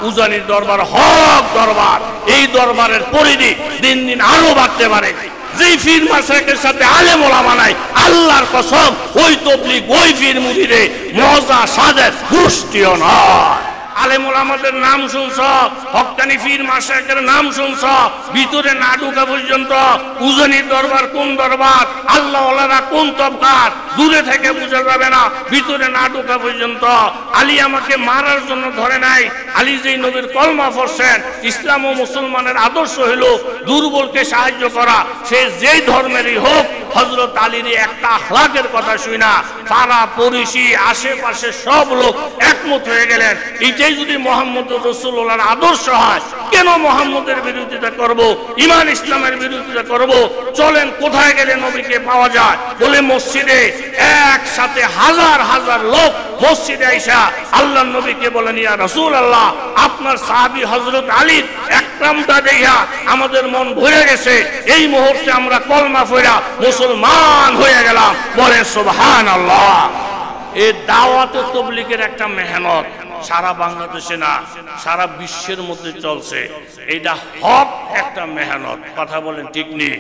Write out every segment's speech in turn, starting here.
উজানির দরবার হক দরবার, এই দরবারের পরিধি দিন দিন আরো বাড়তে পারে। যেই পীর মাশায়েখের সাথে আলেম ওলামা নাই, আল্লাহর কসম ওই তবলিগ ওই পীর মুরিদে মজা সাদেত গোষ্ঠীও নয়। আলেম ওলামাদের নাম শুনছ, হক্কানি পীর মাশায়েখের নাম শুনছ, ভিতরে না ঢোকা পর্যন্ত উজানির দরবার কোন দরবার, আল্লাহ ওয়ালারা কোন তবকার দূরে থেকে বোঝা যাবে না, ভিতরে না ঢোকা পর্যন্ত। আলী আমাকে মারার জন্য ধরে নাই, আলী যেই নবীর কলমা পড়ছেন, ইসলাম ও মুসলমানের আদর্শ হইল দুর্বলকে সাহায্য করা, সে যেই ধর্মেরই হোক। হযরত আলীর একটা আখলাকের কথা শুই না, পাড়া পড়শি আশেপাশে সব লোক একমত হয়ে গেলেন, এটাই যদি মুহাম্মদ রাসূলুল্লাহর আদর্শ হয়, কেন মুহাম্মদের বিরোধিতা করব, ঈমান ইসলামের বিরোধিতা করব? চলেন কোথায় গেলে নবীকে পাওয়া যায়? বলে মসজিদে একসাথে হাজার হাজার লোক মসজিদে আইসা আল্লাহর নবীকে বলেন, ইয়া রাসূলুল্লাহ, আপনার সাহাবী হযরত আলীর একরামটা দেখা আমাদের মন ভরে গেছে, এই মুহূর্তে আমরা কলমা পড়া মুসলমান হয়ে গেলাম। বলেন সুবহানাল্লাহ। এই দাওয়াত ও তাবলীগের একটা মেহনত সারা বাংলাদেশে না, সারা বিশ্বের মধ্যে চলছে। এইটা হক একটা মেহনত। কথা বলেন ঠিক নেই?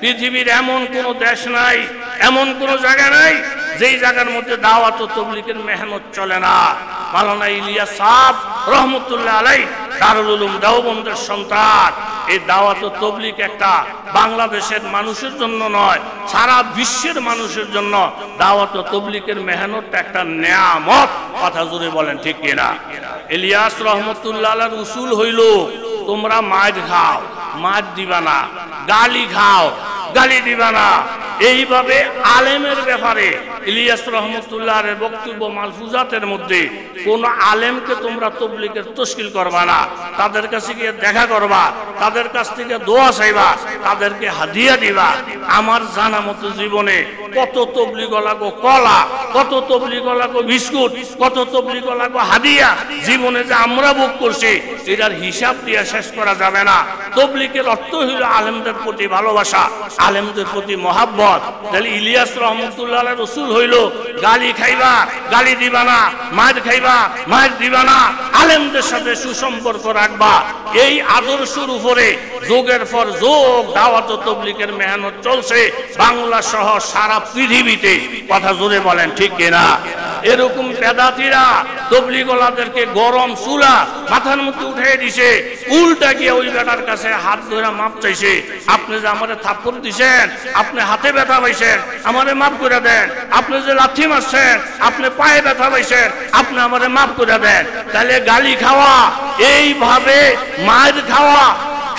পৃথিবীর এমন কোন দেশ নাই, এমন কোন জায়গা নাই যেই জায়গার মধ্যে দাওয়াত ও তাবলীগের মেহনত চলে না। মাওলানা ইলিয়াস সাহেব রহমতুল্লাহ আলাইহি দারুল উলুম দেওবন্দের সন্তান। এই দাওয়াত ও তাবলীগ একটা বাংলাদেশের মানুষের জন্য নয়, সারা বিশ্বের মানুষের জন্য দাওয়াত ও তাবলীগের মেহনতটা একটা নেয়ামত। কথা জোরে বলেন ঠিক কিনা? ইলিয়াস রহমতুল্লাহ আলাইহির উসুল হইল, তোমরা মাছ খাও, মাছ দিবা না, গালি খাও, গালি দিবা না। এইভাবে আলেমের ব্যাপারে ইলিয়াস রহমতুল্লাহর বক্তব্য মালফুজাতের মধ্যে কোন আলেমকে তোমরা তাবলীগের তশকিল করবা না, তাদের কাছে গিয়ে দেখা করবা, তাদের কাছ থেকে দোয়া চাইবা, তাদেরকে হাদিয়া দিবা। আমার জানা মতো জীবনে কত তাবলীগ লাগো কলা, কত তাবলীগ লাগো বিস্কুট, কত তাবলীগ লাগো হাদিয়া জীবনে যে আমরা ভোগ করছি, এটার হিসাব দিয়ে শেষ করা যাবে না। তাবলীগের অর্থ হইল আলেমদের প্রতি ভালোবাসা, আলেমদের প্রতি মহাব্বত। তাহলে ইলিয়াস রহমতুল্লাহ আলাইহির রাসূল হইল, গালি খাইবা, গালি দিবা না, মার খাইবা, মার দিবা না, আলেমদের সাথে সুসম্পর্ক রাখবা। এই আদর্শের উপরে যুগের পর যুগ দাওয়াত ও তাবলীগের মেহনত চলছে বাংলা সহ সারা পৃথিবীতে। কথা জোরে বলেন ঠিক কিনা? এরকম বেদাতীরা তাবলীগওয়ালাদেরকে গরম চুলা মাথার মধ্যে উঠে দিছে, উল্টা গিয়ে ওই বেটার কাছে হাত ধরে মাপ চাইছে। আপনি যে আমারে থাপ্পড় দিছেন, আপনি হাতে ব্যথা পাইছেন, আমারে মাফ করে দেন। আপনি যে লাথি মারছেন, আপনি পায়ে ব্যথা পাইছেন, আপনি আমারে মাফ করে দেন। তাহলে গালি খাওয়া, এইভাবে মার খাওয়া,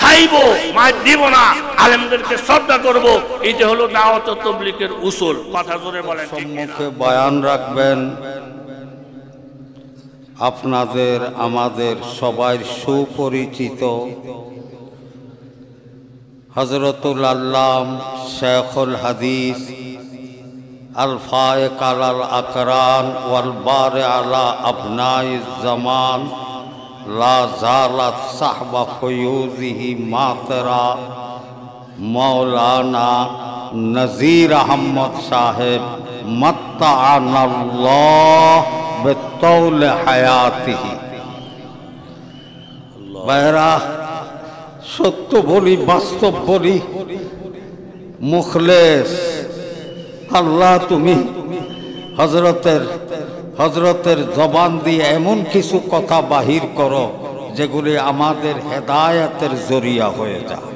খাইবো মার দিব না, আলেমদেরকে শ্রদ্ধা করব, এটা হলো দাওয়াত ও তাবলীগের উসুল। কথা জোরে বলেন। সম্মুখে বয়ান রাখবেন আপনাদের আমাদের সবাই সুপরিচিত হযরতুল আল্লাম শেখুল হাদিস আল ফায়েক আলাল আকরান ওয়াল বারে আলা আবনাইজ জামান লা জালাত সাহবা ফয়ুজিহি মাতরা মৌলানা নজির আহমদ সাহেব মাত্তাআনাল্লাহ বিতৌল হায়াতিহি। বাইরা, সত্য বলি, বাস্তব বলি, মুখলেস। আল্লাহ তুমি হজরতের জবান দিয়ে এমন কিছু কথা বাহির করো যেগুলি আমাদের হেদায়েতের জরিয়া হয়ে যায়।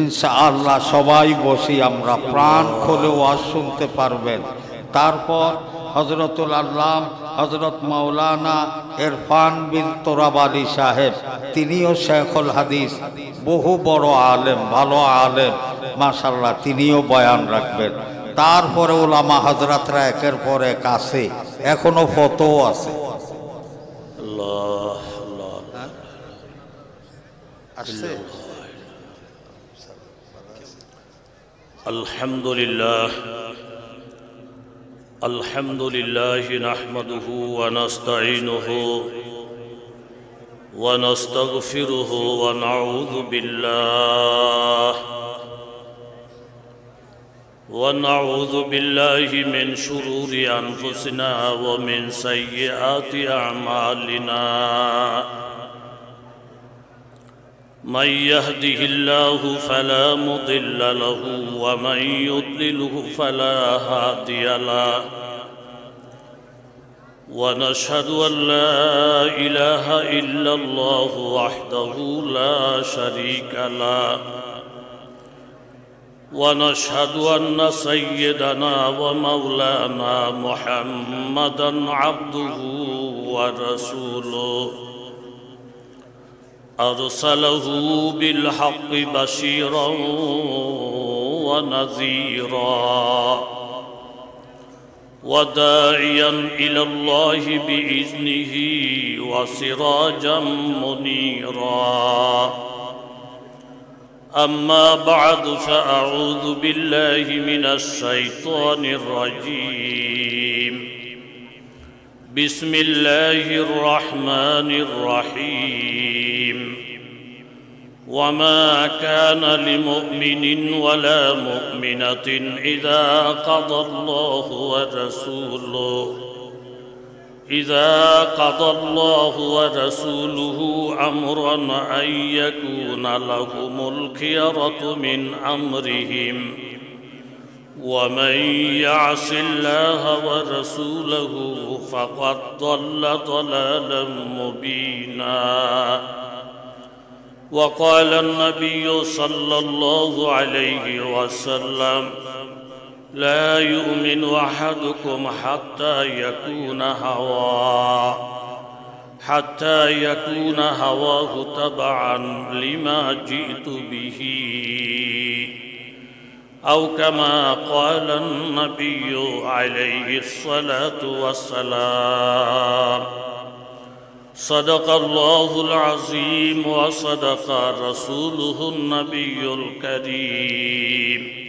ইনশাআল্লাহ সবাই বসি আমরা প্রাণ খুলে ওয়াজ শুনতে পারবেন। তারপর হযরতুল আল্লাম হযরত মাওলানা ইরফান বিন তোরাবালী সাহেব, তিনিও শেখুল হাদিস, বহু বড় আলেম, ভালো আলেম মাশাআল্লাহ, তিনিও বয়ান রাখবেন। তারপরে উলামা হযরতরা একের পর এক আছে, এখনো ফতোয়া আছে। আল্লাহ আল্লাহ আসছে। আলহামদুলিল্লাহ আলহামদুলিল্লাহ নাহমাদুহু ওয়া নাস্তাঈনুহু ওয়া নাস্তাগফিরুহু ওয়া নাউযু বিল্লাহ ونعوذ بالله من شرور أنفسنا ومن سيئات أعمالنا من يهده الله فلا مضل له ومن يضلله فلا هادي له ونشهد أن لا إله إلا الله وحده لا شريك له ونشهد أن سيدنا ومولانا محمدا عبده ورسوله أرسله بالحق بشيرا ونذيرا وداعيا إلى الله بإذنه وسراجا منيرا أما بعد فأعوذ بالله من الشيطان الرجيم بسم الله الرحمن الرحيم وما كان لمؤمن ولا مؤمنة إذا قضى الله ورسوله أمرا أن يكون لهم الخيرة من أمرهم ومن يعص الله ورسوله فقد ضل ضلالا مبينا وقال النبي صلى الله عليه وسلم لا يؤمن أحدكم حتى يكون هواه تبعا لما جئت به أو كما قال النبي عليه الصلاة والسلام صدق الله العظيم وصدق رسوله النبي الكريم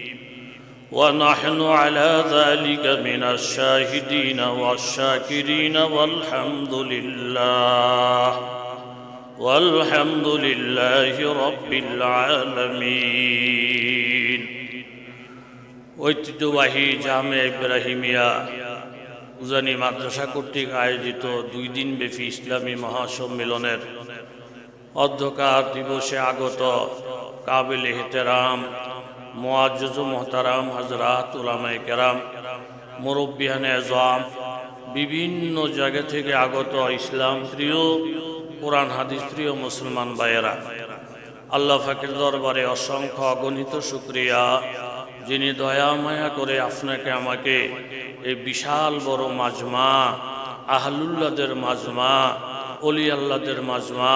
ونحن على ذلك من الشاهدين والشاكرين والحمد لله رب العالمين ঐতিহ্যবাহী জামে ইব্রাহিমিয়া উজানি মাদ্রাসা কর্তৃক আয়োজিত 2 দিনব্যাপী ইসলামী মহাসম্মেলনের অধ্যকার দিবসে আগত কাবিল এহতেরাম মুআজ্জজ মুহতারাম হযরত উলামায়ে কেরাম মুরব্বিয়ানে আযম বিভিন্ন জায়গা থেকে আগত ইসলাম প্রিয় কোরআন হাদিস প্রিয় মুসলমান ভাইয়েরা, আল্লাহ পাকের দরবারে অসংখ্য অগণিত শুকরিয়া যিনি দয়া মায়া করে আপনাকে আমাকে এই বিশাল বড় মাজমা, আহলুল্লাহদের মাজমা, ওলি আল্লাহদের মাজমা,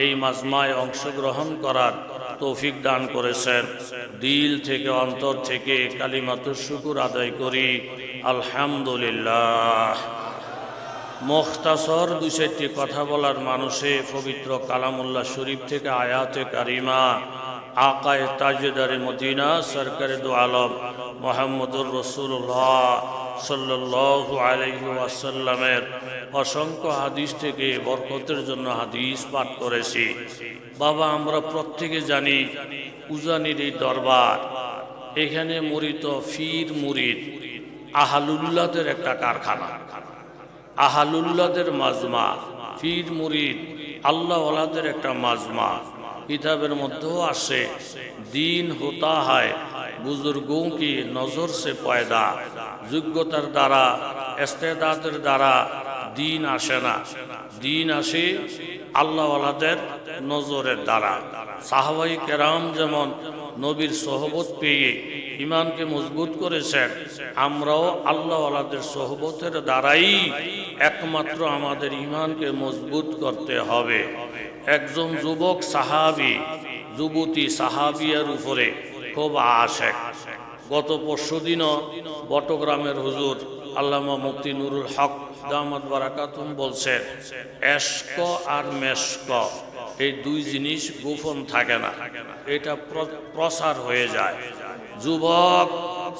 এই মাজমায় অংশগ্রহণ করার তৌফিক দান করেছেন। দিল থেকে অন্তর থেকে কালিমাতুশ শুকর আদায় করি আলহামদুলিল্লাহ। মুখতাসর 2-4টি কথা বলার মানুষে পবিত্র কালামুল্লাহ শরীফ থেকে আয়াতে কারিমা আকায়ে তাজদারে মদিনা সরকারে দু আলম মুহাম্মদুর রাসূলুল্লাহ সাল্লাল্লাহু আলাইহি ওয়াসাল্লামের অসংখ্য হাদিস থেকে বরকতের জন্য হাদিস পাঠ করেছি। বাবা, আমরা প্রত্যেকে জানি উজানির এই দরবার, এখানে মরিত ফির মুরিদ আহলুল্লাহদের একটা কারখানা, আহলুল্লাহদের মাজমা, ফির মুরিদ আল্লাহ ওয়ালাদের একটা মাজমা। কিতাবের মধ্যেও আসে দিন হোতা হয় বুজুর্গোं की নজর সে পয়দা, যোগ্যতার দ্বারা ইস্তেদাদের দ্বারা দিন আসে না, দিন আসে আল্লাহ ওয়ালাদের নজরের দ্বারা। সাহাবাই কেরাম যেমন নবীর সোহবত পেয়ে ইমানকে মজবুত করেছেন, আমরাও আল্লাহ ওয়ালাদের সোহবতের দ্বারাই একমাত্র আমাদের ইমানকে মজবুত করতে হবে। একজন যুবক সাহাবী, যুবতী সাহাবিয়ার উপরে খুব আশেক। গত পরশুদিনও বটগ্রামের হুজুর আল্লামা মুফতি নুরুল হক দামাত বারাকাতুহুম বলছেন, এশক আর মেশক এই 2 জিনিস গোপন থাকে না, এটা প্রসার হয়ে যায়। যুবক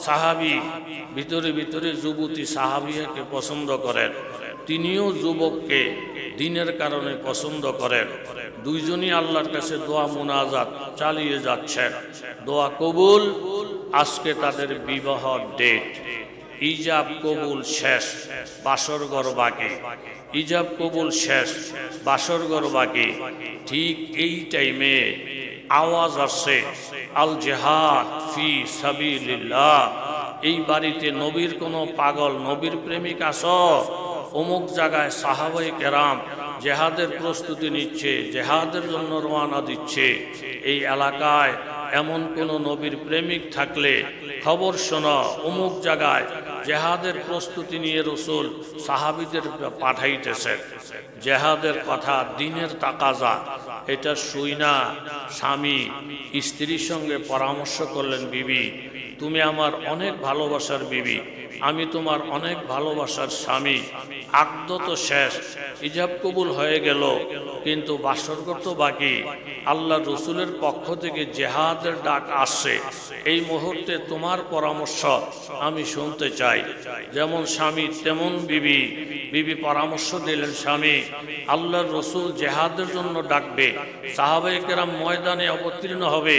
সাহাবী ভিতরে ভিতরে যুবতী সাহাবিয়াকে পছন্দ করেন, তিনিও যুবককে দিনের কারণে পছন্দ করেন। দুইজনই আল্লাহর কাছে দোয়া মুনাজাত চালিয়ে যাচ্ছেন। দোয়া কবুল, আজকে তাদের বিবাহ ডেট, ইজাব কবুল শেষ, বাসরঘর বাকি। ইজাব কবুল শেষ, বাসরঘর বাকি। ঠিক এই টাইমে আওয়াজ আসছে, আল জিহাদ ফি সাবিলিল্লাহ। এই বাড়িতে নবীর কোনো পাগল, নবীর প্রেমিক আছো? অমুক জায়গায় সাহাবায়ে কেরাম জেহাদের প্রস্তুতি নিচ্ছে, জেহাদের জন্য রওনা দিচ্ছে। এই এলাকায় এমন কোন নবীর প্রেমিক থাকলে খবর শোনো, অমুক জায়গায় জেহাদের প্রস্তুতি নিয়ে রাসূল সাহাবীদের পাঠাইতেছে। জেহাদের কথা, দিনের তাকাজা, এটা শুই না স্বামী স্ত্রীর সঙ্গে পরামর্শ করলেন, বিবি তুমি আমার অনেক ভালোবাসার বিবি, আমি তোমার অনেক ভালোবাসার স্বামী। আকদ তো শেষ, ইজাব কবুল হয়ে গেল, কিন্তু বাসরঘর তো বাকি। আল্লাহ রসুলের পক্ষ থেকে জেহাদের ডাক আসছে। এই মুহূর্তে তোমার পরামর্শ আমি শুনতে চাই। যেমন স্বামী তেমন বিবি। বিবি পরামর্শ দিলেন, স্বামী আল্লাহর রসুল জেহাদের জন্য ডাকবে, সাহাবায়ে কেরাম ময়দানে অবতীর্ণ হবে,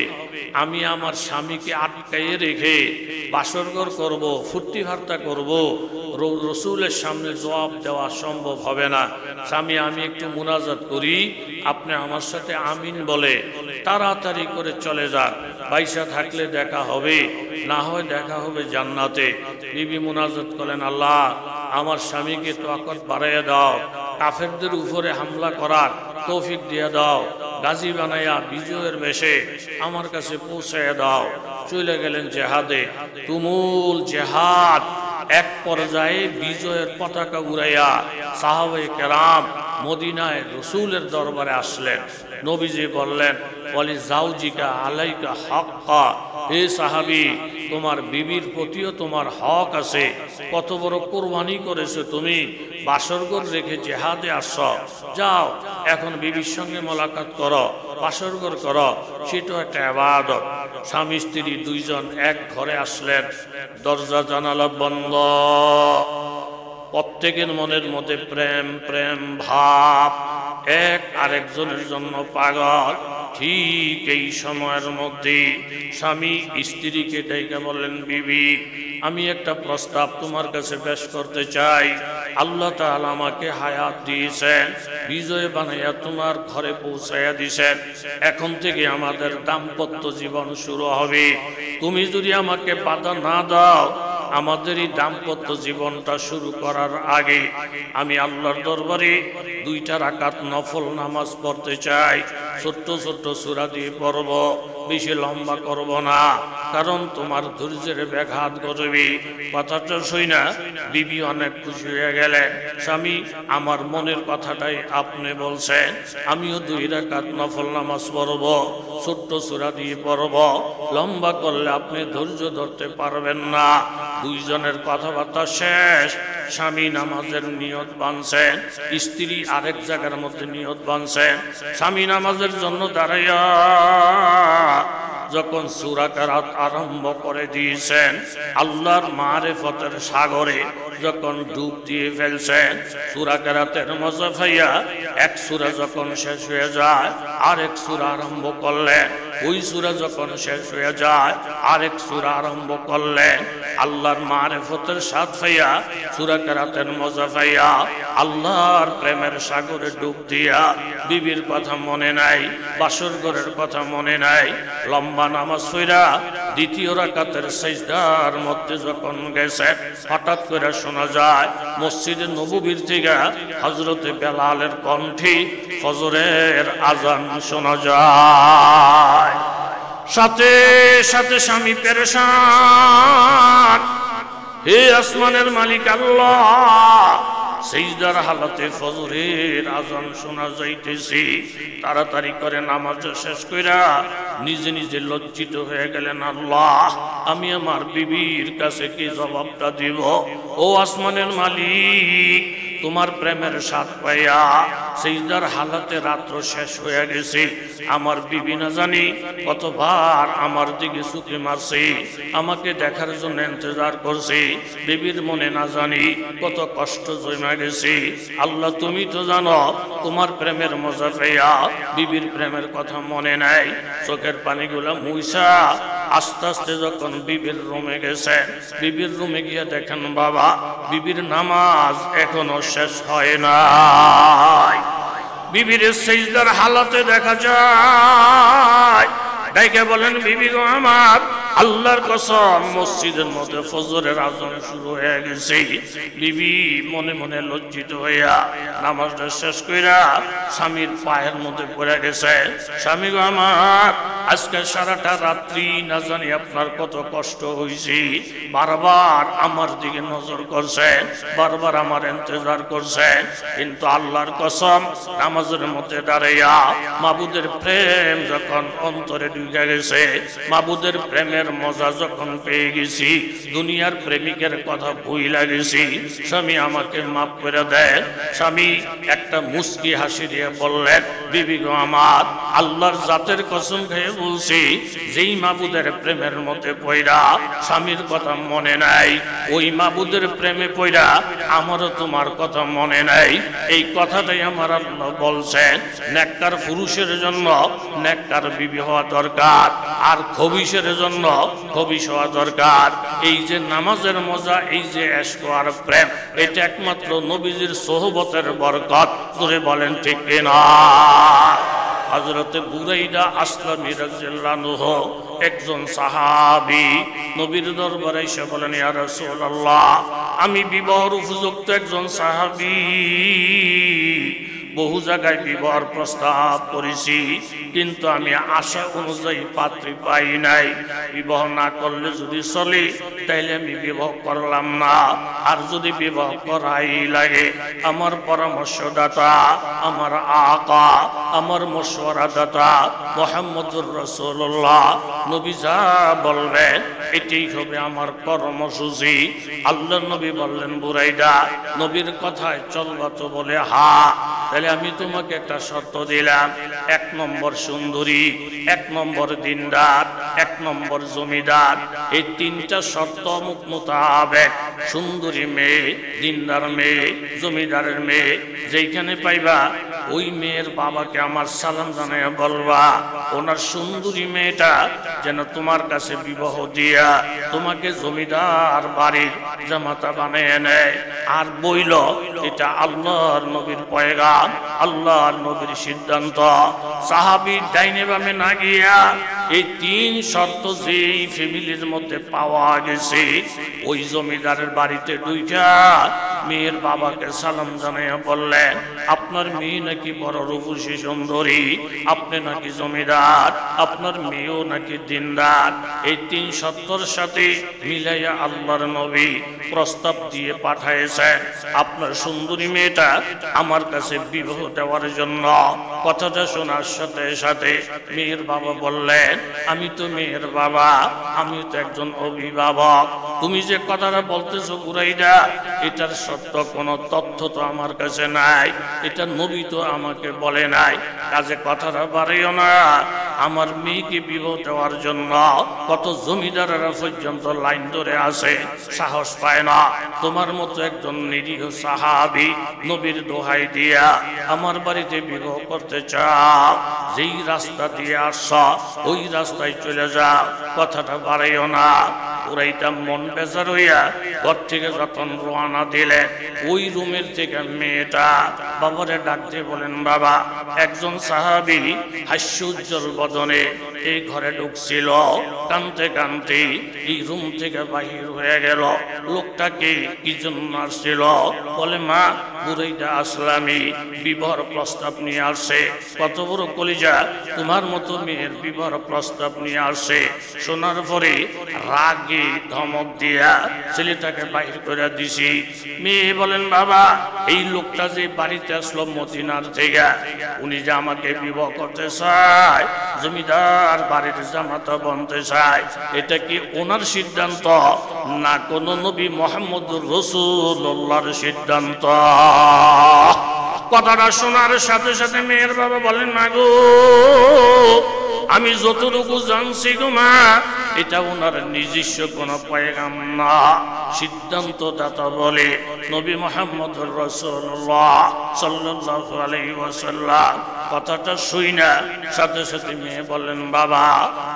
আমি আমার স্বামীকে আটকাইয়ে রেখে বাসরঘর করব, ফুর্তি ফার্তা করব, রসুলের সামনে জবাব দেওয়া সম্ভব হবে না। স্বামী আমি একটু মুনাজাত করি, আপনি আমার সাথে আমিন বলে তাড়াতাড়ি করে চলে যান, পয়সা থাকলে দেখা হবে, না হয় দেখা হবে জান্নাতে। বিবি মুনাজাত করেন, আল্লাহ আমার স্বামীকে তাকত বাড়াইয়া দাও, কাফেরদের উপরে হামলা করার তৌফিক দিয়ে দাও, গাজী বানাইয়া বিজয়ের বেশে আমার কাছে পৌঁছাইয়া দাও। চলে গেলেন জেহাদে। তুমুল জেহাদ, এক পর্যায়ে বিজয়ের পতাকা উড়াইয়া সাহাবায়ে কেরাম মদিনায় রসুলের দরবারে আসলেন। নবীজি বললেন, ওয়ালি জাওজিকা আলাইকা হাক্কা, হে সাহাবী তোমার বিবির প্রতিও তোমার হক আছে। কত বড় কোরবানি করেছো তুমি, বাসরঘর রেখে জেহাদে আসছো, যাও এখন বিবির সঙ্গে মোলাকাত করো, বাসরঘর করো, সেটা একটা ইবাদত। স্বামী স্ত্রী দুইজন এক ঘরে আসলেন, দরজা জানালা বন্ধ, প্রত্যেকের মনের মধ্যে প্রেম প্রেম ভাব, এক আরেকজনের জন্য পাগল। ঠিক এই সময়ের মধ্যে স্বামী স্ত্রীকে ডেকে বললেন, বিবি আমি একটা প্রস্তাব তোমার কাছে পেশ করতে চাই। আল্লাহ তাআলা আমাকে হায়াত দিয়েছেন, বিজয় বানাইয়া তোমার ঘরে পৌঁছাইয়া দিয়েছেন, এখন থেকে আমাদের দাম্পত্য জীবন শুরু হবে। তুমি যদি আমাকে বাধা না দাও, আমাদের এই দাম্পত্য জীবনটা শুরু করার আগে আমি আল্লাহর দরবারে 2 রাকাত নফল নামাজ পড়তে চাই। ছোট্ট ছোট্ট সূরা দিয়ে পড়ব, বেশি লম্বা করব না, কারণ তোমার ধৈর্যের ব্যাঘাত ঘটবে। কথাটা শুই না বিবি অনেক খুশি হয়ে গেলেন, স্বামী আমার মনের কথাটাই আপনি বলছেন, আমিও 2 রাকাত নফল নামাজ পড়ব, ছোট্ট সূরা দিয়ে পড়ব, লম্বা করলে আপনি ধৈর্য ধরতে পারবেন না। দুইজনের কথাবার্তা শেষ, স্বামী নামাজের নিয়ত বাঁধছেন, স্ত্রী আরেক জায়গার মধ্যে নিয়ত বাঁধছেন। স্বামী নামাজের জন্য দাঁড়াইয়া যখন সূরা কেরাত আরম্ভ করে দিয়েছেন, আল্লাহর মারিফতের সাগরে যখন ডুব দিয়ে ফেলছেন, সূরা কেরাতের মজা পাইয়া এক সূরা যখন শেষ হয়ে যায় আরেক সূরা আরম্ভ করলেন, ওই সূরা যখন শেষ হয়ে যায় আরেক সূরা আরম্ভ করলেন। আল্লাহর মারিফতের স্বাদ পাইয়া, সূরা কেরাতের মজা পাইয়া, আল্লাহর প্রেমের সাগরে ডুব দিয়া বিবির কথা মনে নাই, বাসরঘরের কথা মনে নাই। লম্বা নামাজ পড়া 2য় রাকাতের সিজদার মধ্যে যখন গেছে, হঠাৎ করে শোনা যায় মসজিদে নববীর থেকে হযরতে বেলালের কণ্ঠে ফজরের আযান শোনা যায়। সাথে সাথে স্বামী পেরেশান, হে আসমানের মালিক আল্লাহ, সিজদার হালাতে ফজরের আযান শোনা যাইতেছে। তাড়াতাড়ি করে নামাজ শেষ কইরা নিজে নিজে লজ্জিত হয়ে গেলেন, আল্লাহ আমি আমার বিবির কাছে কি জবাবটা দিব? ও আসমানের মালিক, তোমার প্রেমের স্বাদ পাইয়া সিজদার হালাতে রাত্র শেষ হয়ে গেছে, আমার বিবি না জানি কতবার আমার দিকে চুকি মারছে, আমাকে দেখার জন্য ইন্তজার করছে, বিবির মনে না জানি কত কষ্ট জমা গেছে। আল্লাহ তুমি তো জানো, তোমার প্রেমের মজা পাইয়া বিবির প্রেমের কথা মনে নাই। চোখের পানিগুলা মুইসা আস্তে আস্তে যখন বিবির রুমে গেছেন, বিবির রুমে গিয়ে দেখেন বাবা বিবির নামাজ এখনো শেষ হয় নাই। বিবির সিজদার হালতে দেখা যায়। ডাইকে বলেন বিবি গো আমার, আল্লাহর কসম মসজিদের মধ্যে ফজরের আযান শুরু হয়ে গেছে। বিবি মনে মনে লজ্জিত হইয়া নামাজটা শেষ কইরা স্বামীর পায়ের মধ্যে পড়ে গেছে। স্বামী গো আমার, আজকে সারাটা রাত্রি না জানি আপনার কত কষ্ট হয়েছে, বারবার আমার দিকে নজর করছেন, বারবার আমার ইন্তজার করছেন, কিন্তু আল্লাহর কসম নামাজের মধ্যে দাঁড়াইয়া মাবুদের প্রেম যখন অন্তরে ঢুকে গেছে, মাবুদের প্রেমের মজা যখন পেয়ে গেছি, দুনিয়ার প্রেমিকের কথা ভুইলা গেছি, স্বামী আমাকে মাফ করে দেন। স্বামী একটা মুস্কি হাসি দিয়ে বললেন বিবি গো আমার, আল্লাহর জাতের কসম খেয়ে বলছি, যেই মাবুদের প্রেমের মধ্যে পয়রা স্বামীর কথা মনে নাই, ওই মাবুদের প্রেমে পয়রা আমারও তোমার কথা মনে নাই। এই কথাটাই আমার আল্লাহ বলছেন, নেককার পুরুষের জন্য নেককার বিবি হওয়া দরকার, আর খবিশের জন্য খবিশ হওয়া দরকার। এই যে নামাজের মজা, এই যে ইশক আর প্রেম, এটা একমাত্র নবীজির সোহবতের বরকত। ধরে বলেন ঠিক কিনা? হযরতে বুরাইদা আসলামী রাদিয়াল্লাহু আনহু একজন সাহাবী নবীর দরবারে এসে বলেন, ইয়া রাসূলুল্লাহ, আমি বিবাহের উপযুক্ত একজন সাহাবী, বহু জায়গায় বিবাহের প্রস্তাব করেছি, কিন্তু আমি আশা অনুযায়ী পাত্রী পাই নাই। বিবাহ না করলে যদি চলে তাইলে আমি বিবাহ করলাম না, আর যদি বিবাহ করাই লাগে আমার পরামর্শদাতা, আমার আকা, আমার মশওয়ারাদাতা মুহাম্মদুর রাসূলুল্লাহ নবী যা বলবেন এটাই হবে আমার কর্মসূচি। আল্লাহর নবী বললেন, বুরাইদা, নবীর কথায় চলবা তো? বলে হা। তাহলে আমি তোমাকে একটা শর্ত দিলাম, 1 নম্বর সুন্দরী, 1 নম্বর দিনদার, 1 নম্বর জমিদার। এই 3টা শর্ত মোতাবেক সুন্দরী মেয়ে, দিনদার মেয়ে, জমিদারের মেয়ে যেখানে পাইবা, ওই মেয়ের বাবাকে আমার সালাম জানাইয়া বলবা, ওনার সুন্দরী মেয়েটা যেন তোমার কাছে বিবাহ দিয়া তোমাকে জমিদার বাড়ির জামাতা বানিয়ে নেয়। আর বইল, এটা আল্লাহর নবীর পয়গাম, আল্লাহর নবীর সিদ্ধান্ত। সাহাবী ডাইনে বামে না গিয়া এই 3 শর্ত যেই ফ্যামিলির মধ্যে পাওয়া গেছে, ওই জমিদারের বাড়িতে ঢুইকা মেয়ের বাবাকে সালাম জানাইয়া বললেন, আপনার মেয়ে নাকি বড় রূপসী সুন্দরী, আপনি নাকি জমিদার, আপনার মেয়েও নাকি দিনদার। এই 3 শর্তের সাথে মিলাইয়া আল্লাহর নবী প্রস্তাব দিয়ে পাঠাইছেন, আপনার সুন্দরী মেয়েটা আমার কাছে বিবাহ দেওয়ার জন্য। কথাটা শোনার সাথে সাথে মেয়ের বাবা বললেন, আমি তো মেয়ের বাবা, আমি তো একজন অভিভাবক, তুমি যে কথাটা বলতেছো বুরাইদা, এটার সত্য কোনো তথ্য তো আমার কাছে নাই, এটা নবী তো আমাকে বলে নাই, কাজে কথাটা বাড়িও না। আমার মেয়েকে বিবাহ দেওয়ার জন্য কত জমিদারেরা পর্যন্ত লাইন ধরে আসে, সাহস পায় না। তোমার মতো একজন নিরীহ সাহাবী নবীর দোহাই দিয়া আমার বাড়িতে বিবাহ করতে চাও, যেই রাস্তা দিয়ে আসছ ওই রাস্তায় চলে যাও, কথাটা বাড়াইও না। বুরাইদা মন বেজার হইয়া ঘর থেকে যখন রওনা দিলেন, ওই রুমের থেকে মেয়েটা বাবারে ডাক দিয়ে বলেন, বাবা, একজন সাহাবী হাস্য উজ্জ্বল বদনে এই ঘরে ঢুকছিল, কানতে কানতে এই রুম থেকে বাহির হয়ে গেল। লোকটাকে কি জন্য আসছিল? বলে, মা, বুরাইদা আসলামী বিবাহর প্রস্তাব নিয়ে আসছে। কত বড় কলিজা, তোমার মতো মেয়ের বিবাহর প্রস্তাব নিয়ে আসছে। শোনার পরে রাগে ধমক দিয়া ছেলেটাকে বাহির করে দিছি। মেয়ে বলেন, বাবা, এই লোকটা যে বাড়িতে আসলো মদিনার থেকে, উনি যে আমাকে বিবাহ করতে চায়, জমিদার বাড়ির জামাতা বনতে চায়, এটা কি ওনার সিদ্ধান্ত না কোন নবী মুহাম্মদুর রাসূলুল্লাহর সিদ্ধান্ত? কথাটা শোনার সাথে সাথে মেয়ের বাবা বলেন, না গো, আমি যতটুকু জানছি গো মা, এটা ওনার নিজস্ব কোনো পয়গাম না। সিদ্ধান্তদাতা বলে নবী মুহাম্মদুর রাসূলুল্লাহ সাল্লাল্লাহু আলাইহি ওয়াসাল্লাম। কথাটা শুই না সাথে সাথে মেয়ে বললেন, বাবা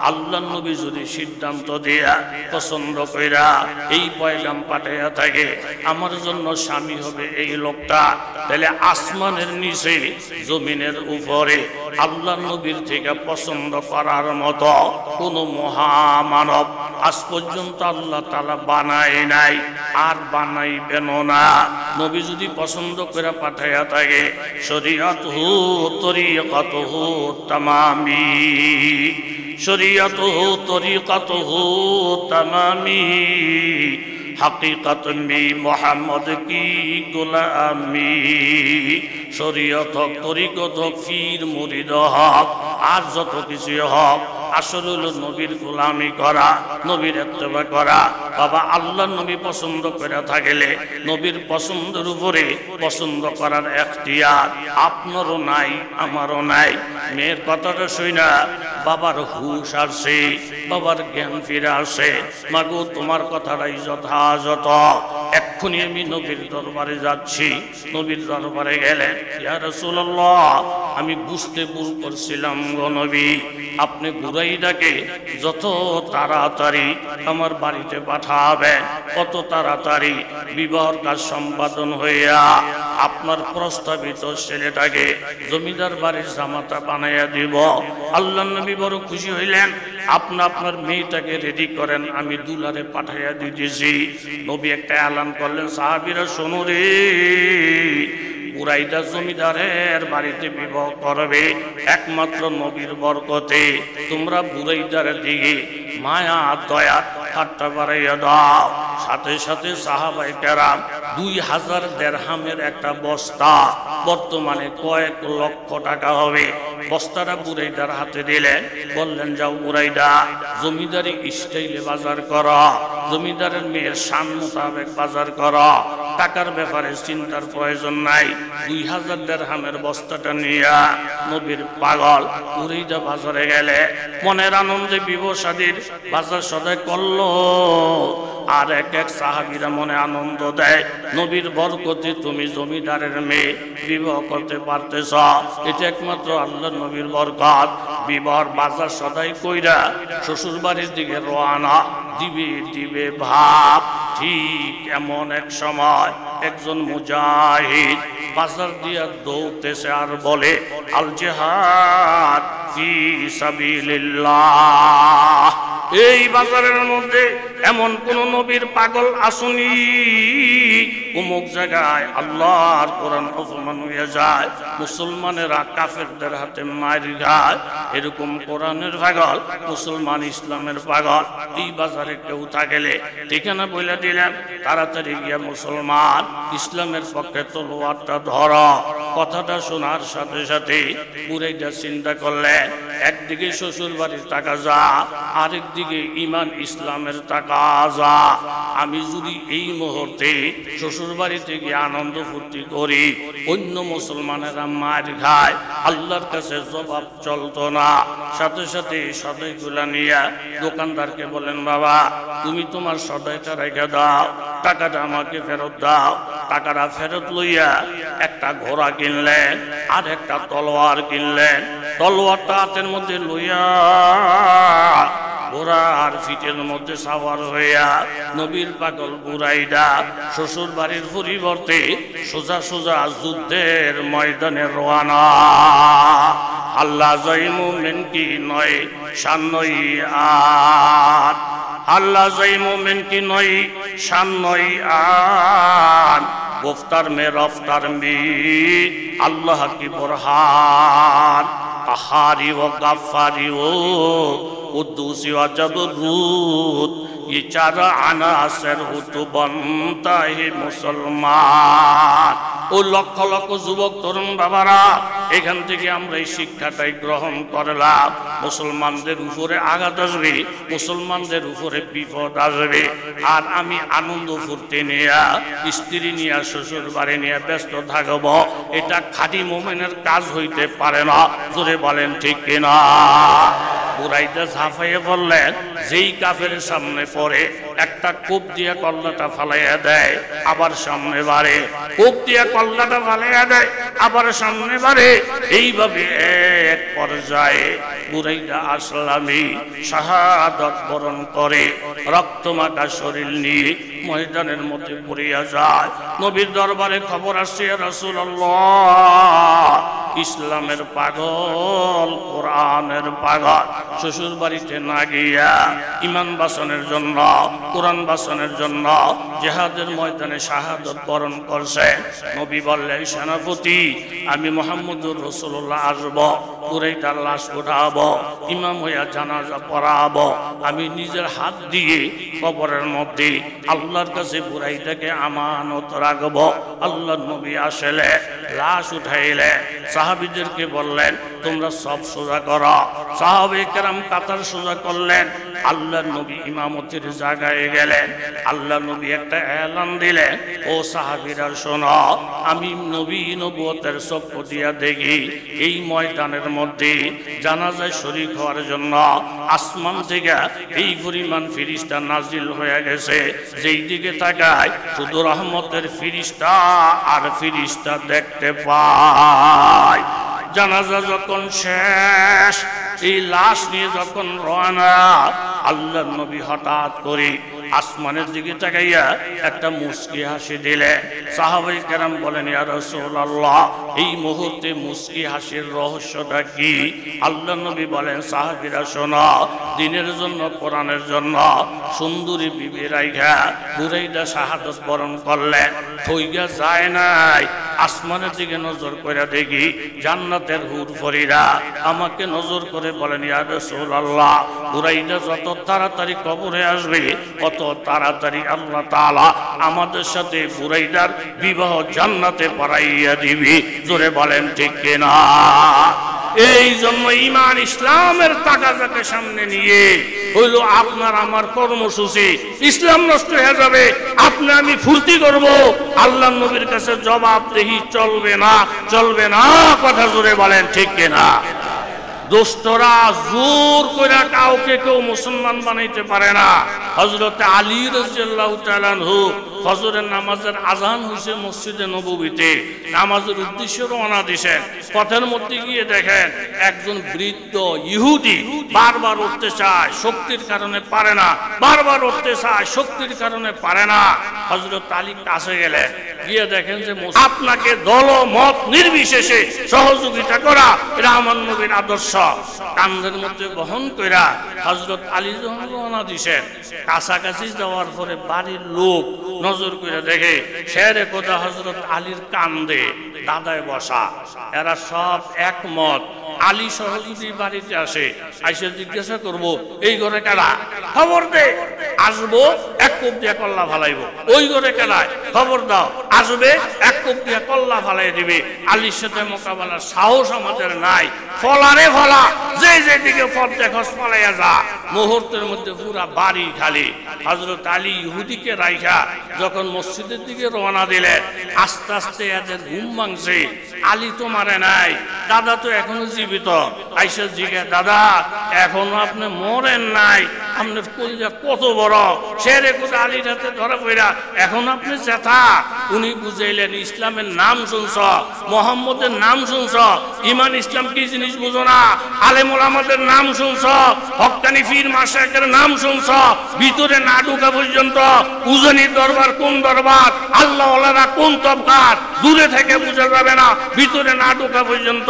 আল্লাহর নবী যদি সিদ্ধান্ত দিয়া পছন্দ কইরা এই পয়গাম পাঠাইয়া থাকে আমার জন্য স্বামী হবে এই লোকটা, তাহলে আসমানের নিচে জমিনের উপরে আল্লাহর নবীর থেকে পছন্দ করার মতো কোন মহামানব আজ পর্যন্ত আল্লাহ তাআলা বানায় নাই, আর বানাইবেন না। নবী যদি পছন্দ করে পাঠাইয়া থাকে শরীয়তুহু তরিকাতুহু তামামি, শরীয়তুহু তরিকাতুহু তামামি, হাকিকত মে মোহাম্মদ কি গোলামি। শরীয়ত হক, তরিকত হক, ফির মুরিদ হক, আর যত কিছু হক আসল হলো নবীর গোলামি করা, নবীর ইত্তেবা করা। বাবা আল্লাহর নবী পছন্দ করে থাকলে নবীর পছন্দের উপরে পছন্দ করার এখতিয়ার আপনারও নাই আমারও নাই। মেয়ের কথাটা শুই না বাবার হুশ আসে, বাবার জ্ঞান ফিরে আসে। মাগো তোমার কথাটাই যথাযথ, এক্ষুনি আমি নবীর দরবারে যাচ্ছি। নবীর দরবারে গেলেন, ইয়া রাসূলুল্লাহ আমি বুঝতে ভুল করছিলাম গো নবী, আপনি বুরাইদাকে যত তাড়াতাড়ি আমার বাড়িতে পাঠাবেন কত তাড়াতাড়ি বিবাহর কাজ সম্পাদন হইয়া আপনার প্রস্তাবিত ছেলেটাকে জমিদার বাড়ির জামাতা বানাইয়া দিব। আল্লাহর নবী বড় খুশি হইলেন, আপনি আপনার মেয়েটাকে রেডি করেন, আমি দুলারে পাঠাইয়া দিতেছি। নবী একটা এলান করলেন, সাহাবীরা শোনো রে, বুরাইদা জমিদারের বাড়িতে বিবাহ করবে একমাত্র নবীর বরকতে। তোমরা বুরাইদার দিকে মায়া দয়া ঠাট্টা বাড়াইয়া দাও। সাথে সাথে সাহাবায়ে কেরাম 2000 দিরহামের একটা বস্তা, বর্তমানে কয়েক লক্ষ টাকা হবে, বস্তাটা বুরাইদার হাতে দিলেন। বললেন, যাও বুরাইদা জমিদারি স্টাইলে বাজার কর, জমিদারের মেয়ের শান মোতাবেক বাজার কর, টাকার ব্যাপারে চিন্তার প্রয়োজন নাই। 2000 দিরহামের বস্তাটা নিয়া নবীর পাগল বুরাইদা বাজারে গেলে মনের আনন্দে বিবাহ শাদীর বাজার সদাই করলো। আর এক এক সাহাবীরা মনে আনন্দ দেয়, নবীর বরকতে তুমি জমিদারের মেয়ে বিবাহ করতে পারতেছ, এটা একমাত্র আল্লাহর নবীর বরকত। বিবাহর বাজার সদাই কইরা শ্বশুর বাড়ির দিকে রওনা দিবে দিবে ভাব। ঠিক এমন এক সময় একজন মুজাহিদ বাজার দিয়া দৌড়তেছে আর বলে, আল জিহাদ ফি সাবিলিল্লাহ। এই বাজারের মধ্যে এমন কোন নবীর পাগল আসুনি, অমুক জায়গায় আল্লাহর কোরআন অপমান হয়ে যায়, মুসলমানেরা কাফেরদের হাতে মার খায়, এরকম কোরআনের পাগল মুসলমান ইসলামের পাগল এই বাজারে কেউ থাকলে ঠিকানা বলে দিলেন, তাড়াতাড়ি গিয়া মুসলমান ইসলামের পক্ষে তলোয়ারটা ধর। কথাটা শোনার সাথে সাথে বুরাইদা চিন্তা করলেন, একদিকে শ্বশুর বাড়ির টাকা যা, আরেক দিকে ইমান ইসলামের টাকা যা। আমি যদি এই মুহূর্তে শ্বশুর বাড়িতে গিয়ে আনন্দ ফুর্তি করি, অন্য মুসলমানেরা মার খায়, আল্লাহর কাছে জবাব চলতো না। সাথে সাথে সদাইগুলা নিয়ে দোকানদারকে বলেন, বাবা তুমি তোমার সদাইটা রেখে দাও, টাকাটা আমাকে ফেরত দাও। টাকাটা ফেরত লইয়া একটা ঘোড়া কিনলেন আর একটা তলোয়ার কিনলেন। তলোয়ারটা হাতের মধ্যে লইয়া ঘোড়ার ফিটের মধ্যে সাওয়ার হইয়া নবীর পাগল বুরাইদা শ্বশুর বাড়ির পরিবর্তে সোজা সোজা যুদ্ধের ময়দানে রওনা। আল্লাহ জয় মুমিন কি নয় শান নয় আন, আল্লাহ জয় মুমিন কি নয় শান নয় আন, গুফতার মে রফতার মে আল্লাহ কি বুরহান, আহারি ও গাফারি ও कुद्दूसी व जबरूत, ये चार अनासर हो तो बनता है मुसलमान। ও লক্ষ লক্ষ যুবক তরুণ বাবারা, এখান থেকে আমরা এই শিক্ষাটাই গ্রহণ করলাম, মুসলমানদের উপরে আঘাত আসবে, মুসলমানদের উপরে বিপদ আসবে, আর আমি আনন্দ ফুর্তি নিয়ে স্ত্রী নিয়ে শ্বশুর বাড়ি নিয়ে ব্যস্ত থাকব, এটা খাঁটি মুমিনের কাজ হইতে পারে না। জোরে বলেন ঠিক কিনা? বুরাইদা ঝাঁপাইয়ে বললেন, যেই কাফের সামনে পড়ে একটা কোপ দিয়ে কল্লাটা ফালাইয়া দেয়, আবার সামনে বাড়ে, কোপ দিয়ে কল্লাটা ফালাইয়া দেয়, আবার সামনে বাড়ে। এইভাবে এক পর্যায়ে বুরাইদা আসলামী শাহাদাত বরণ করে রক্তমাখা শরীর নিয়ে ময়দানের মধ্যে পড়িয়া যায়। নবীর দরবারে খবর আসছে, রাসূলুল্লাহ ইসলামের পাগল, কোরআনের পাগল শ্বশুর বাড়িতে না গিয়া ইমান বাসনের জন্য, কোরআন বাসনের জন্য জিহাদের ময়দানে শাহাদাত বরণ করছে। নবী বললেন, সেনাপতি আমি মুহাম্মদুর রাসূলুল্লাহ আসব, বুরাইদার লাশ উঠাবো, ইমাম হইয়া জানাজা পড়াবো, আমি নিজের হাত দিয়ে কবরের মধ্যে আল্লাহর কাছে বুরাইদাকে আমানত রাখবো। আল্লাহর নবী আসলে লাশ উঠাইলে সাহাবীদেরকে বললেন, তোমরা সব সোজা করো। সাহাবায়ে কেরাম কাতার সোজা করলেন। আল্লাহর নবী ইমামতির জায়গায় গেলেন। আল্লাহর নবী একটা এলান দিলেন, ও সাহাবীরা শোনো, আমি নবী নবুয়তের চক্ষু দিয়া দেখি এই ময়দানের মধ্যে জানাজায় শরীক হওয়ার জন্য আসমান থেকে এই পরিমাণ ফেরেশতা নাজিল হয়ে গেছে, যেই দিকে তাকায় শুধু রহমতের ফেরেশতা আর ফেরেশতা দেখতে পায়। জানাজা যখন শেষ, এই লাশ নিয়ে যখন রওনা, আল্লাহর নবী হঠাৎ করে আসমানের দিকে তাকাইয়া একটা মুস্কি হাসি দিলেন। সাহাবায়ে কেরাম বলেন, ইয়া রাসূলুল্লাহ এই মুহূর্তে মুস্কি হাসির রহস্যটা কি? আল্লাহর নবী বলেন, সাহাবীরা শোনো, দ্বীনের জন্য, কোরআনের জন্য সুন্দরী বিবি রাইখা বুরাইদা শাহাদাত বরণ করলেন। থইগা যায় নাই, আসমানের দিকে নজর করে দেখি জান্নাতের হুর পরীরা আমাকে নজর করে বলেন, ইয়া রাসূলুল্লাহ বুরাইদা যত তাড়াতাড়ি কবরে আসবে কত তাড়াতাড়ি আল্লাহ তাআলা আমাদের সাথে বুরাইদার বিবাহ জান্নাতে পড়াইয়া দিবি। জোরে বলেন ঠিক কিনা? এই জন্য ঈমান ইসলামের তাকাজাকে সামনে নিয়ে হইল আপনার আমার কর্মসূচি। ইসলাম নষ্ট হয়ে যাবে, আপনি আমি ফুর্তি করব, আল্লাহর নবীর কাছে জবাবদেহি চলবে না, চলবে না। কথা জোরে বলেন ঠিক কিনা? দোস্তরা জোর করে কাউকে কেউ মুসলমান বানাইতে পারে না। হযরত আলী রাদিয়াল্লাহু তাআলা আনহু ফজরের নামাজের আজান হইছে মসজিদে নববীতে, নামাজের উদ্দেশ্যে রওনা দিয়েছেন। পথের মধ্যে গিয়ে দেখেন একজন বৃদ্ধ ইহুদি বারবার উঠতে চায়, শক্তির কারণে পারে না, বারবার উঠতে চায়, শক্তির কারণে পারে না। হযরত আলী কাছে গেলেন, গিয়ে দেখেন যে আপনাকে দল মত নির্বিশেষে সহযোগিতা করা এটা আমার নবীর আদর্শ। কাঁধের মধ্যে বহন কইরা হযরত আলী যখন রওনা দিয়েছেন, কাছাকাছি যাওয়ার পরে বাড়ির লোক নজর করে দেখে শেরে কোথা হযরত আলীর কান্দে দাদায় বসা। এরা সব একমত, আলী সহ যদি বাড়িতে আসে, আইসে জিজ্ঞাসা করবো এই ঘরে কারা, খবর দে, আসবো এক কোপ দিয়া কল্লা ফালাইবো। ওই ঘরে কারায়, খবর দাও, আসবে এক কোপ দিয়া কল্লা ফালাই দিবে। আলীর সাথে মোকাবেলার সাহস আমাদের নাই। ফলারে ফলা, যে যেদিকে ফল দেখস ফলাইয়া যা। মুহূর্তের মধ্যে পুরা বাড়ি খালি। হযরত আলী ইহুদিকে রাইখা যখন মসজিদের দিকে রওনা দিলেন, আস্তে আস্তে এদের ঘুম ভাঙছে। আলী তো মারে নাই, দাদা তো এখনো জীবিত। আইসা জিজ্ঞে, দাদা এখনো আপনি মরেন নাই, আপনার কলিজা কত বড়। শেরে কোথা আলীর হাতে ধরা পড়া, এখন আপনি জেঠা। উনি বুঝাইলেন, ইসলামের নাম শুনছ, মোহাম্মদের নাম শুনছ, ইমান ইসলাম কি জিনিস বুঝো না। আলেম ওলামাদের নাম শুনছ, হক্কানি পীর মাশায়েখের নাম শুনছ, ভিতরে না ঢোকা পর্যন্ত উজনির দরবার কোন দরবার, আল্লাহ ওয়ালারা কোন তবকাত, দূরে থেকে বোঝা যাবে না, ভিতরে না ঢোকা পর্যন্ত।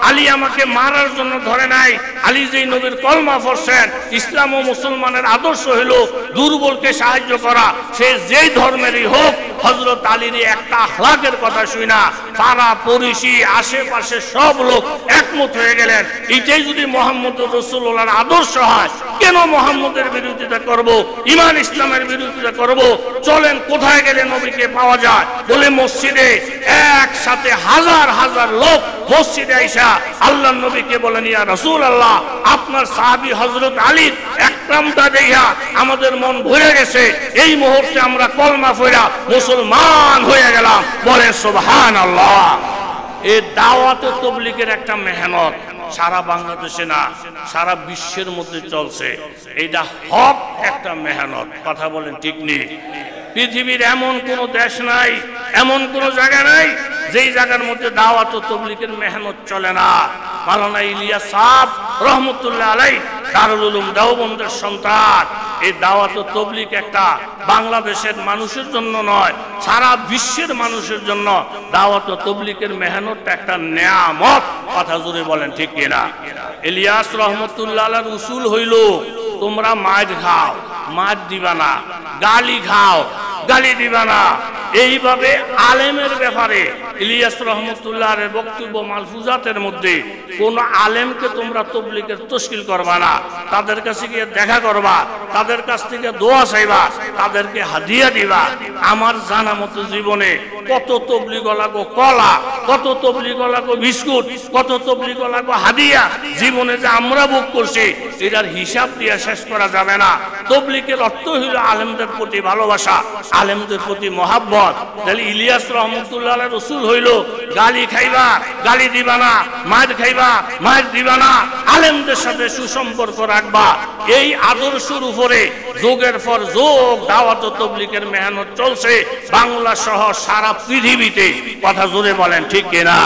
আলী আমাকে মারার জন্য ধরে নাই। আলী যেই নবীর কলমা পড়ছেন, ইসলাম ও মুসলমানের আদর্শ হলো দুর্বলকে সাহায্য করা, সে যেই ধর্মেরই হোক। হযরত আলীর একটা আখলাকের কথা শুই না, পাড়া পড়শি আশেপাশে সব লোক একমত হয়ে গেলেন, এটাই যদি মুহাম্মদুর রাসূলুল্লাহর আদর্শ হয়, কেন মুহাম্মদের বিরোধিতা করব, ঈমান ইসলামের বিরোধিতা করব? চলেন কোথায় গেলে নবীকে পাওয়া যায়। বলে মসজিদে একসাথে হাজার হাজার লোক মসজিদে আইসা আল্লাহর নবীকে বলেন, ইয়া রাসূলুল্লাহ আপনার সাহাবী হযরত আলীর একরামটা দেখা আমাদের মন ভরে গেছে, এই মুহূর্তে আমরা কলমা পড়া মুসলমান হয়ে গেলাম। বলেন সুবহানাল্লাহ। এই দাওয়াত ও তাবলীগের একটা মেহনত। সারা বাংলাদেশে না, সারা বিশ্বের মধ্যে চলছে। এইটা হক একটা মেহনত, কথা বলেন ঠিক নেই? পৃথিবীর এমন কোন দেশ নাই, এমন কোন জায়গা নাই যেই জায়গার মধ্যে দাওয়াত ও তাবলীগের মেহনত চলে না। মাওলানা ইলিয়াস সাহেব রহমতুল্লাহ আলাইহি দারুল উলুম দেওবন্দের সন্তান। এই দাওয়াত ও তাবলীগ একটা বাংলাদেশের মানুষের জন্য নয়, সারা বিশ্বের মানুষের জন্য দাওয়াত ও তাবলীগের মেহনত একটা নেয়ামত, কথা জোরে বলেন ঠিক কিনা? ইলিয়াস রহমতুল্লাহ আলাইহির উসুল হইল, তোমরা মাছ খাও, মাছ দিবা না, গালি খাও, গালি দিবা না। এইভাবে আলেমের ব্যাপারে ইলিয়াস রহমতুল্লাহর বক্তব্য মালফুজাতের মধ্যে কোন আলেমকে তোমরা তাবলীগের তশকিল করবা না, তাদের কাছে গিয়ে দেখা করবা, তাদের কাছ থেকে দোয়া চাইবা, তাদেরকে হাদিয়া দিবা। আমার জানা মতো জীবনে কত তাবলীগ লাগো কলা, কত তাবলীগ লাগো বিস্কুট, কত তাবলীগ লাগো হাদিয়া জীবনে যে আমরা ভোগ করছি এটার হিসাব দিয়ে শেষ করা যাবে না। তাবলীগের অর্থ হইল আলেমদের প্রতি ভালোবাসা, আলেমদের প্রতি মহাব্বত। তাহলে ইলিয়াস রহমতুল্লাহ আলাইহির রাসূল হইল, গালি খাইবা, গালি দিবা না, মার খাইবা, মার দিবা না, আলেমদের সাথে সুসম্পর্ক রাখবা। এই আদর্শের উপরে যুগের পর যুগ দাওয়াত ও তাবলীগের মেহনত চলছে বাংলা সহ সারা পৃথিবীতে, কথা জোরে বলেন ঠিক কিনা?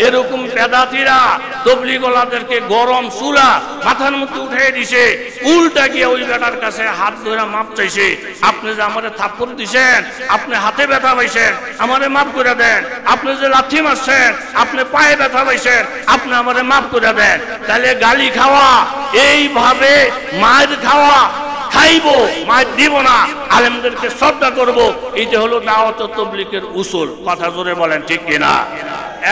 এরকম বেদাতীরা তাবলীগওয়ালাদেরকে গরম চুলা মাথার মধ্যে উঠিয়ে দিছে, উল্টা গিয়ে ওই বেটার কাছে হাত ধরে মাপ চাইছে। আপনি যে আমারে থাপ্পড় দিছেন, আপনি হাতে ব্যথা পাইছেন, আমারে মাফ করে দেন। আপনি যে লাথি মারছেন, আপনি পায়ে ব্যথা পাইছেন, আপনি আমারে মাফ করে দেন। তাহলে গালি খাওয়া, এইভাবে মার খাওয়া, খাইবো মার দিব না, আলেমদেরকে শ্রদ্ধা করব, এইটা হলো দাওয়াত ও তাবলীগের উসুল, কথা জোরে বলেন ঠিক কিনা?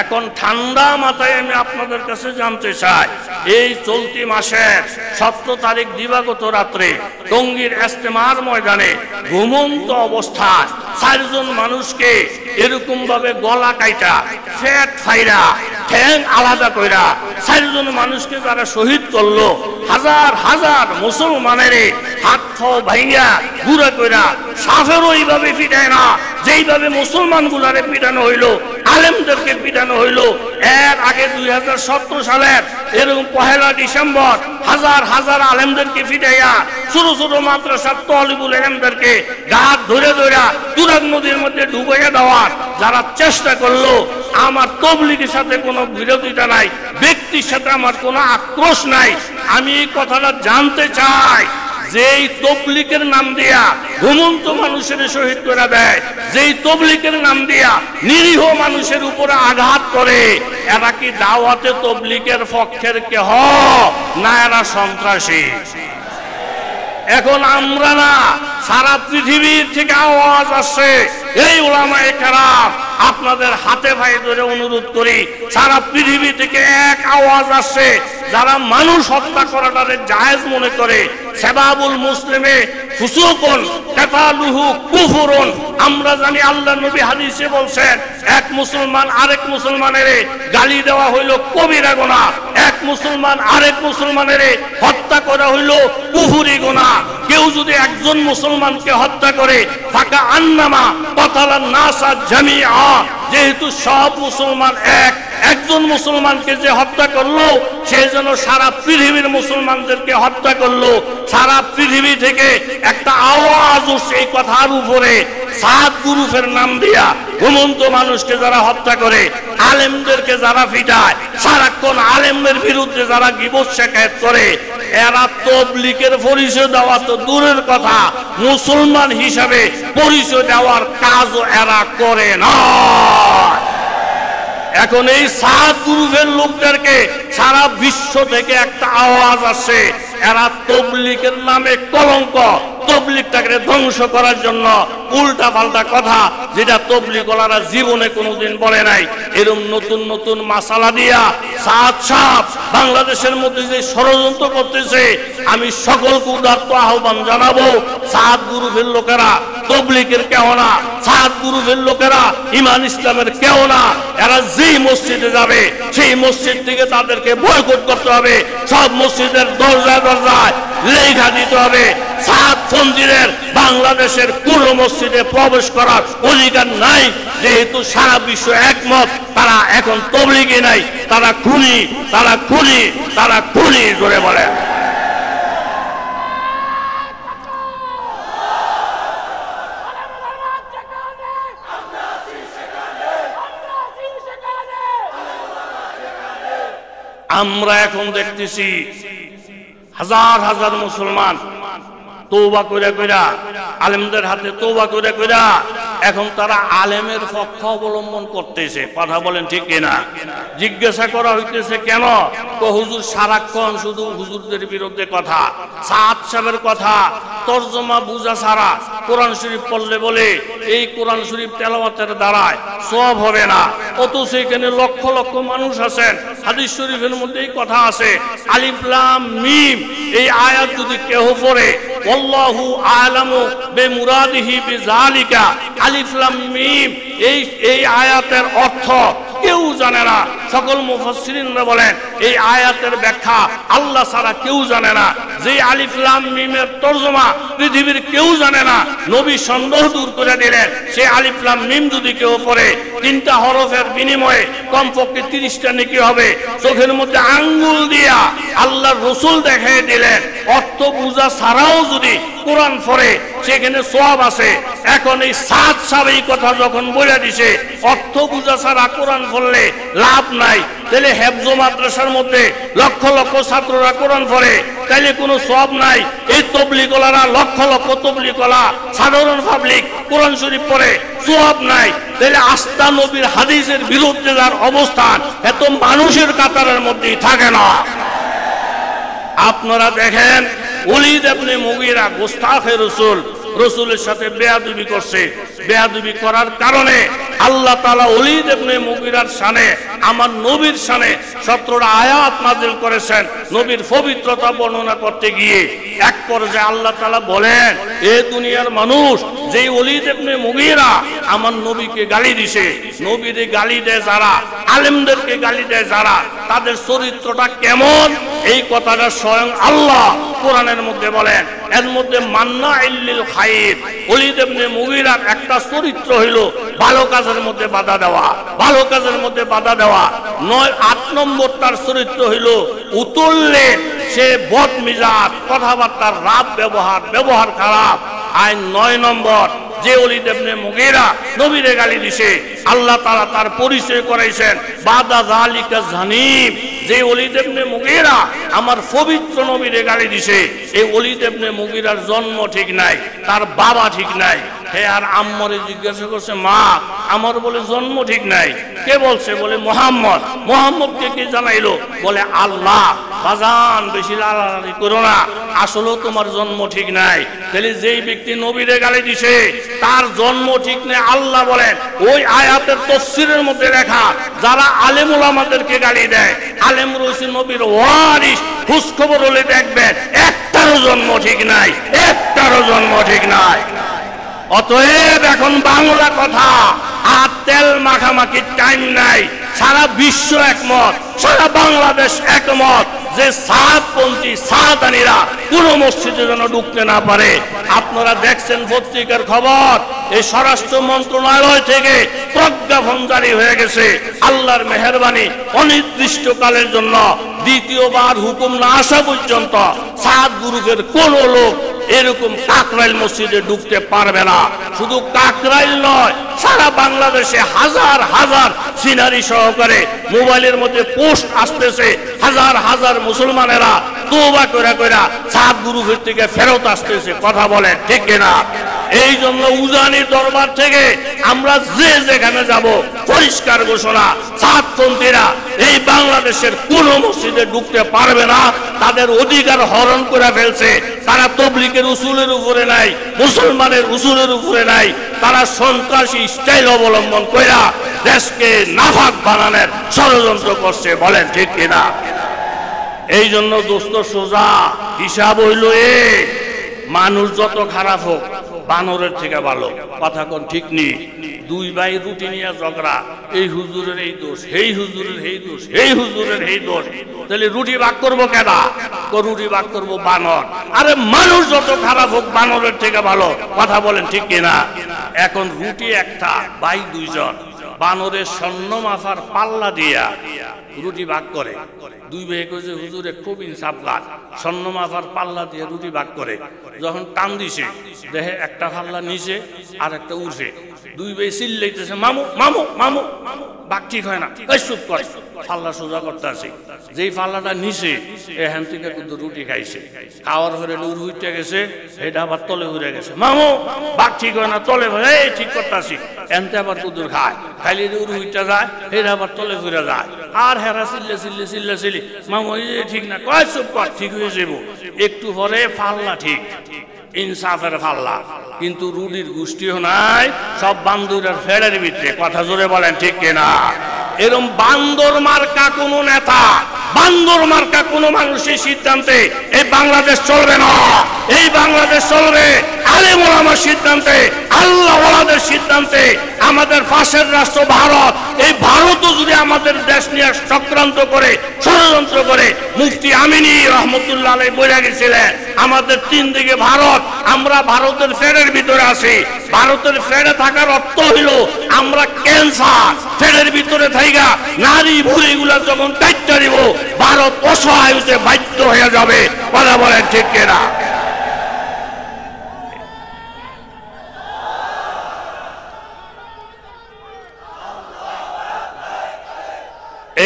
এখন ঠান্ডা মাথায় আমি আপনাদের কাছে জানতে চাই, এই চলতি মাসের 17 তারিখ দিবাগত রাত্রে টঙ্গীর ইজতেমার ময়দানে ঘুমন্ত অবস্থায় 4 জন মানুষকে এরকম ভাবে গলা কাইটা, পেট ফাইরা, ঠ্যাং আলাদা কইরা 4 জন মানুষকে যারা শহীদ করলো, হাজার হাজার মুসলমানের হাত খাও ভাইয়া গুড়া কইরা, সাফেরও এইভাবে পিটায় না যেইভাবে মুসলমান গুলারে পিটানো হইলো, আলেমদেরকে পিটানো হইলো। এর আগে 2017 সালের এরকম 1 ডিসেম্বর হাজার হাজার আলেমদেরকে পিটাইয়া ছোট ছোট মাদ্রাসার তালিবুল ইলমদেরকে গাছ ধরে ধরে তুরাগ নদীর মধ্যে ডুবাইয়া দেওয়ার যারা চেষ্টা করলো, আমার তাবলীগের সাথে কোনো বিরোধিতা নাই, ব্যক্তির সাথে আমার কোনো আক্রোশ নাই। আমি এই কথাটা জানতে চাই, যেই তাবলীগের নাম দিয়া ঘুমন্ত মানুষের শহীদ করে দেয়, যেই তাবলীগের নাম দিয়া নিরীহ মানুষের উপরে আঘাত করে, এরা কি দাওয়াতে তাবলীগের পক্ষের কেহ না এরা সন্ত্রাসী? এখন আমরা না, সারা পৃথিবীর থেকে আওয়াজ আসছে। এই উলামায়ে কেরাম আপনাদের হাতে ভাই ধরে অনুরোধ করি, সারা পৃথিবী থেকে এক আওয়াজ আসছে, যারা মানুষ হত্যা করাটারে জায়েজ মনে করে, সাবাবুল মুসলিমে ফুসুকুন কাতালুহু কুফরুন। আমরা জানি আল্লাহ নবী হাদিসে বলছেন, এক মুসলমান আরেক মুসলমানের গালি দেওয়া হইল কবিরা গুনাহ, এক মুসলমান আরেক মুসলমানের হত্যা করা হইল কুফরি গুনাহ। কেউ যদি একজন মুসলমানকে হত্যা করে, ফাকা আন্নামা কাতালান নাসা জামিআ, যেহেতু সব মুসলমান এক, একজন মুসলমানকে যে হত্যা করলো সে যেন সারা পৃথিবীর মুসলমানদেরকে হত্যা করলো। সারা পৃথিবী থেকে একটা আওয়াজ উঠছে এই কথার উপরে, 7 গ্রুপের নাম দিয়া ঘুমন্ত মানুষকে যারা হত্যা করে, আলেমদেরকে যারা পিটায়, সারাক্ষণ আলেমদের বিরুদ্ধে যারা গীবত শিকায়ত করে, এরা তাবলীগের পরিচয় দেওয়া তো দূরের কথা, মুসলমান হিসাবে পরিচয় দেওয়ার কাজও এরা করে না। এখন এই 7 গ্রুপের লোকদেরকে সারা বিশ্ব থেকে একটা আওয়াজ আসছে, এরা তাবলীগের নামে কলঙ্ক, তাবলীগটাকে ধ্বংস করার জন্য উল্টা পাল্টা কথা যেটা তাবলীগওয়ালারা জীবনে কোনোদিন বলে নাই, এরকম নতুন নতুন মাসালা দিয়া সাত বাংলাদেশের মধ্যে যে ষড়যন্ত্র করতেছে, আমি সকলকে উদাত্ত আহ্বান জানাবো, 7 গ্রুপের লোকেরা তাবলীগের কেউ না, 7 গ্রুপের লোকেরা ঈমান ইসলামের কেউ না। এরা যেই মসজিদে যাবে সেই মসজিদ থেকে তাদেরকে বয়কট করতে হবে, সব মসজিদের দরজায় দরজায় লেখা দিতে হবে, 7 ফন্দিরের বাংলাদেশের কোন মসজিদে প্রবেশ করার অধিকার নাই। যেহেতু সারা বিশ্ব একমত, তারা এখন তবলিগে নাই, তারা খুনি জোরে বলে। আমরা এখন দেখতেছি হাজার হাজার মুসলমান তওবা কইরা কইরা, আলেমদের হাতে তওবা কইরা কইরা এখন তারা আলেমের পক্ষ অবলম্বন করতেছে। কথা বলেন ঠিক কিনা? জিজ্ঞাসা করা হইতেছে কেন? হুজুর সারাক্ষণ শুধু হুজুরদের বিরুদ্ধে কথা, সাদ সাহেবের কথা তর্জমা বুঝা ছাড়া কোরআন শরীফ পড়লে বলে এই কোরআন শরীফ তেলাওয়াতের দ্বারায় সওয়াব হবে না, অথচ এখানে লক্ষ লক্ষ মানুষ আছেন। হাদিস শরীফের মধ্যে এই কথা আছে, আলিফ লাম মিম এই আয়াত যদি কেউ পড়ে, আল্লাহু আ'লামু বিমুরাদিহি বিযালিকা, আলিফ লাম মিম এই আয়াতের অর্থ কেউ জানে না। সকল মুফাসসিরিনরা বলেন এই আয়াতের ব্যাখ্যা আল্লাহ ছাড়া কেউ জানে না। যে আলিফ লাম মিমের তরজমা পৃথিবীর কেউ জানে না, নবী সন্দেহ দূর করে দিলেন। সে আলিফ লাম মিম যদি কেউ পড়ে, 3টা হরফের বিনিময়ে কমপক্ষে 30টা নেকি হবে। চোখের মধ্যে আঙ্গুল দিয়া আল্লাহর রাসূল দেখিয়ে দিলেন, অর্থ বুঝা ছাড়াও যদি কোরআন পড়ে সেখানে সওয়াব আছে। এখন এই সাদ সাহেব এই কথা যখন বলে দিছে, অর্থ বুঝা ছাড়া কোরআন পড়লে লাভ নাই, তাহলে হেফজ মাদ্রাসার মধ্যে লক্ষ লক্ষ ছাত্ররা কোরআন পড়ে, তাইলে কোনো সওয়াব নাই। এই তবলিগওয়ালারা লক্ষ লক্ষ তবলিগওয়ালা সাধারণ পাবলিক কোরআন শরীফ পড়ে, সওয়াব নাই। তাহলে আস্থা নবীর হাদিসের বিরুদ্ধে যার অবস্থান এত মানুষের কাতারের মধ্যেই থাকে না। আপনারা দেখেন ওলীদ ইবনে মুগীরা গোস্তাখে রাসূল, রাসূলের সাথে বেয়াদবি করছে। বেয়াদবি করার কারণে আল্লাহ তাআলা ওলীদ ইবনে মুগীরার শানে, আমার নবীর শানে 17টা আয়াত নাযিল করেছেন। নবীর পবিত্রতা বর্ণনা করতে গিয়ে এক পর্যায়ে আল্লাহ তাআলা বলেন, এ দুনিয়ার মানুষ, যেই ওলীদ ইবনে মুগীরা আমার নবীকে গালি দিছে, নবীরে গালি দেয় যারা, আলেমদেরকে গালি দেয় যারা, তাদের চরিত্রটা কেমন এই কথাটা স্বয়ং আল্লাহ কোরআনের মধ্যে বলেন। এর মধ্যে মান্নাইল লিল খায়র, ওলীদ ইবনে মুগীরার একটা চরিত্র হইল ভালো কাজের মধ্যে বাধা দেওয়া, ভালো কাজের মধ্যে বাধা দেওয়া। 8 নম্বর তার চরিত্র হইল উতুল্লেন, সে বদমিজাজ, কথাবার্তার রাব ব্যবহার খারাপ। আর 9 নম্বর যে ওলীদ ইবনে মুগীরা নবীরে গালি দিছে, আল্লাহ তাআলা তার পরিচয় করাইছেন বাদা যালিকা জানিম। যে ওলীদ ইবনে মুগীরা আমার পবিত্র নবীরে গালি দিছে, এই ওলীদ ইবনে মুগীরার জন্ম ঠিক নাই, তার বাবা ঠিক নাই। হে আর আম্মারে জিজ্ঞাসা করছে, মা আমার বলে জন্ম ঠিক নাই, কে বলছে? বলে মুহাম্মদ। মুহাম্মদকে কে জানাইলো? বলে আল্লাহ। বাজান বেশি লালালি করো না, আসলে তোমার জন্ম ঠিক নাই। তাহলে যেই ব্যক্তি নবীরে গালি দিছে তার জন্ম ঠিক নেই। আল্লাহ বলেন ওই আয়াতের তাফসীরের মধ্যে লেখা, যারা আলেম ওলামাদেরকে গালি দেয়, আলেম রয়েছে নবীর ওয়ারিস, খোঁজ খবর হলে দেখবেন একটারও জন্ম ঠিক নাই, একটারও জন্ম ঠিক নাই। অতএব এখন বাংলা কথা আর তেল মাখামাখির টাইম নাই। সারা বিশ্ব একমত, সারা বাংলাদেশ একমত যে সাদপন্থী সাদানিরা কোন মসজিদে যেন ঢুকতে না পারে। আপনারা দেখছেন পত্রিকার খবর, এই স্বরাষ্ট্র মন্ত্রণালয় থেকে প্রজ্ঞাপন জারি হয়ে গেছে। আল্লাহর মেহেরবানি, অনির্দিষ্টকালের জন্য দ্বিতীয়বার হুকুম না আসা পর্যন্ত সাদ গ্রুপের কোন লোক এরকম কাকরাইল মসজিদে ঢুকতে পারবে না। শুধু কাকরাইল নয়, সারা বাংলাদেশে হাজার হাজার সিনারি সহকারে মোবাইলের মধ্যে পোস্ট আসতেছে, হাজার হাজার মুসলমানেরা তওবা কইরা কইরা সাদ গ্রুপের থেকে ফেরত আসতেছে। কথা বলেন ঠিক কিনা? এই জন্য উজানির দরবার থেকে আমরা যে যেখানে যাব পরিষ্কার ঘোষণা, সাদপন্থীরা এই বাংলাদেশের কোন মসজিদে ঢুকতে পারবে না। তাদের অধিকার হরণ করে ফেলছে। তারা তবলিগের উসুলের উপরে নাই, মুসলমানের উসুলের উপরে নাই। তারা সন্ত্রাসী স্টাইল অবলম্বন কইরা দেশকে নাফাক বানানোর ষড়যন্ত্র করছে। বলেন ঠিক কিনা? এই জন্য দোস্ত সোজা হিসাব হইল মানুষ যত খারাপ হোক বানরের থেকে ভালো। কথা কোন ঠিক নেই? 2 ভাই রুটি নিয়ে ঝগড়া, এই হুজুরের এই দোষ, এই হুজুরের এই দোষ, এই হুজুরের এই দোষ। তাহলে রুটি ভাগ করবো কেনা? রুটি ভাগ করবো বানর। আরে মানুষ যত খারাপ হোক বানরের থেকে ভালো। কথা বলেন ঠিক কিনা? এখন রুটি একটা ভাই দুইজন বানরের স্বর্ণ মাফার পাল্লা দিয়া রুটি ভাগ করে। দুই ভাই কইছে হুজুরে খুব ইনসাফগার, স্বর্ণ মাফার পাল্লা দিয়ে রুটি ভাগ করে। যখন টান দিছে দেখে একটা পাল্লা নিচে আর একটা উঠে। দুই ভাই চিল্লাইতেছে মামু মামু মামু, বাঘ ঠিক হয় না, চুপ কর, পাল্লা সোজা করতে আসি। যেই পাল্লাটা নিচে এখান থেকে কিন্তু রুটি খাইছে, খাওয়ার পরে উড় উঠতে গেছে, এটা আবার তলে ঘুরে গেছে। মামু বাঘ ঠিক হয় না, তলে এই ঠিক করতে আসি, এনতে আবার কুদুর খায়, খাইলে উড় উঠতে যায়, এটা আবার তলে ঘুরে যায়। আর হেরা চিল্লে চিল্লে চিল্লে চিল্লি, মামু ঠিক না, কয় চুপ কর, ঠিক হয়ে যাব। একটু পরে পাল্লা ঠিক, ইনসাফের পাল্লা, কিন্তু রুটির গোষ্ঠীও নাই, সব বান্দরের ফেরের ভিতরে। কথা জোরে বলেন ঠিক কিনা? এরকম বান্দর মার্কা কোন নেতা, বান্দর মার্কা কোন মানুষের সিদ্ধান্তে এই বাংলাদেশ চলবে না। এই বাংলাদেশ চলবে আলেম ওলামার সিদ্ধান্তে, আল্লাহ ওয়ালাদের সিদ্ধান্তে। আমাদের পাশের রাষ্ট্র ভারত, এই ভারতও যদি আমাদের দেশ নিয়ে চক্রান্ত করে, ষড়যন্ত্র করে, মুফতি আমিনী রহমতুল্লাহ আলাইহি বলে গেছিলেন আমাদের তিন দিকে ভারত, আমরা ভারতের ফেরের ভিতরে আছি। ভারতের ফেরে থাকার অর্থ হইল আমরা ক্যান্সার, ফেরের ভিতরে থাইগা নারী ভুড়িগুলা যখন কাটতে দিব, ভারত অসহায় হতে বাধ্য হয়ে যাবে। কথা বলেন ঠিক কিনা?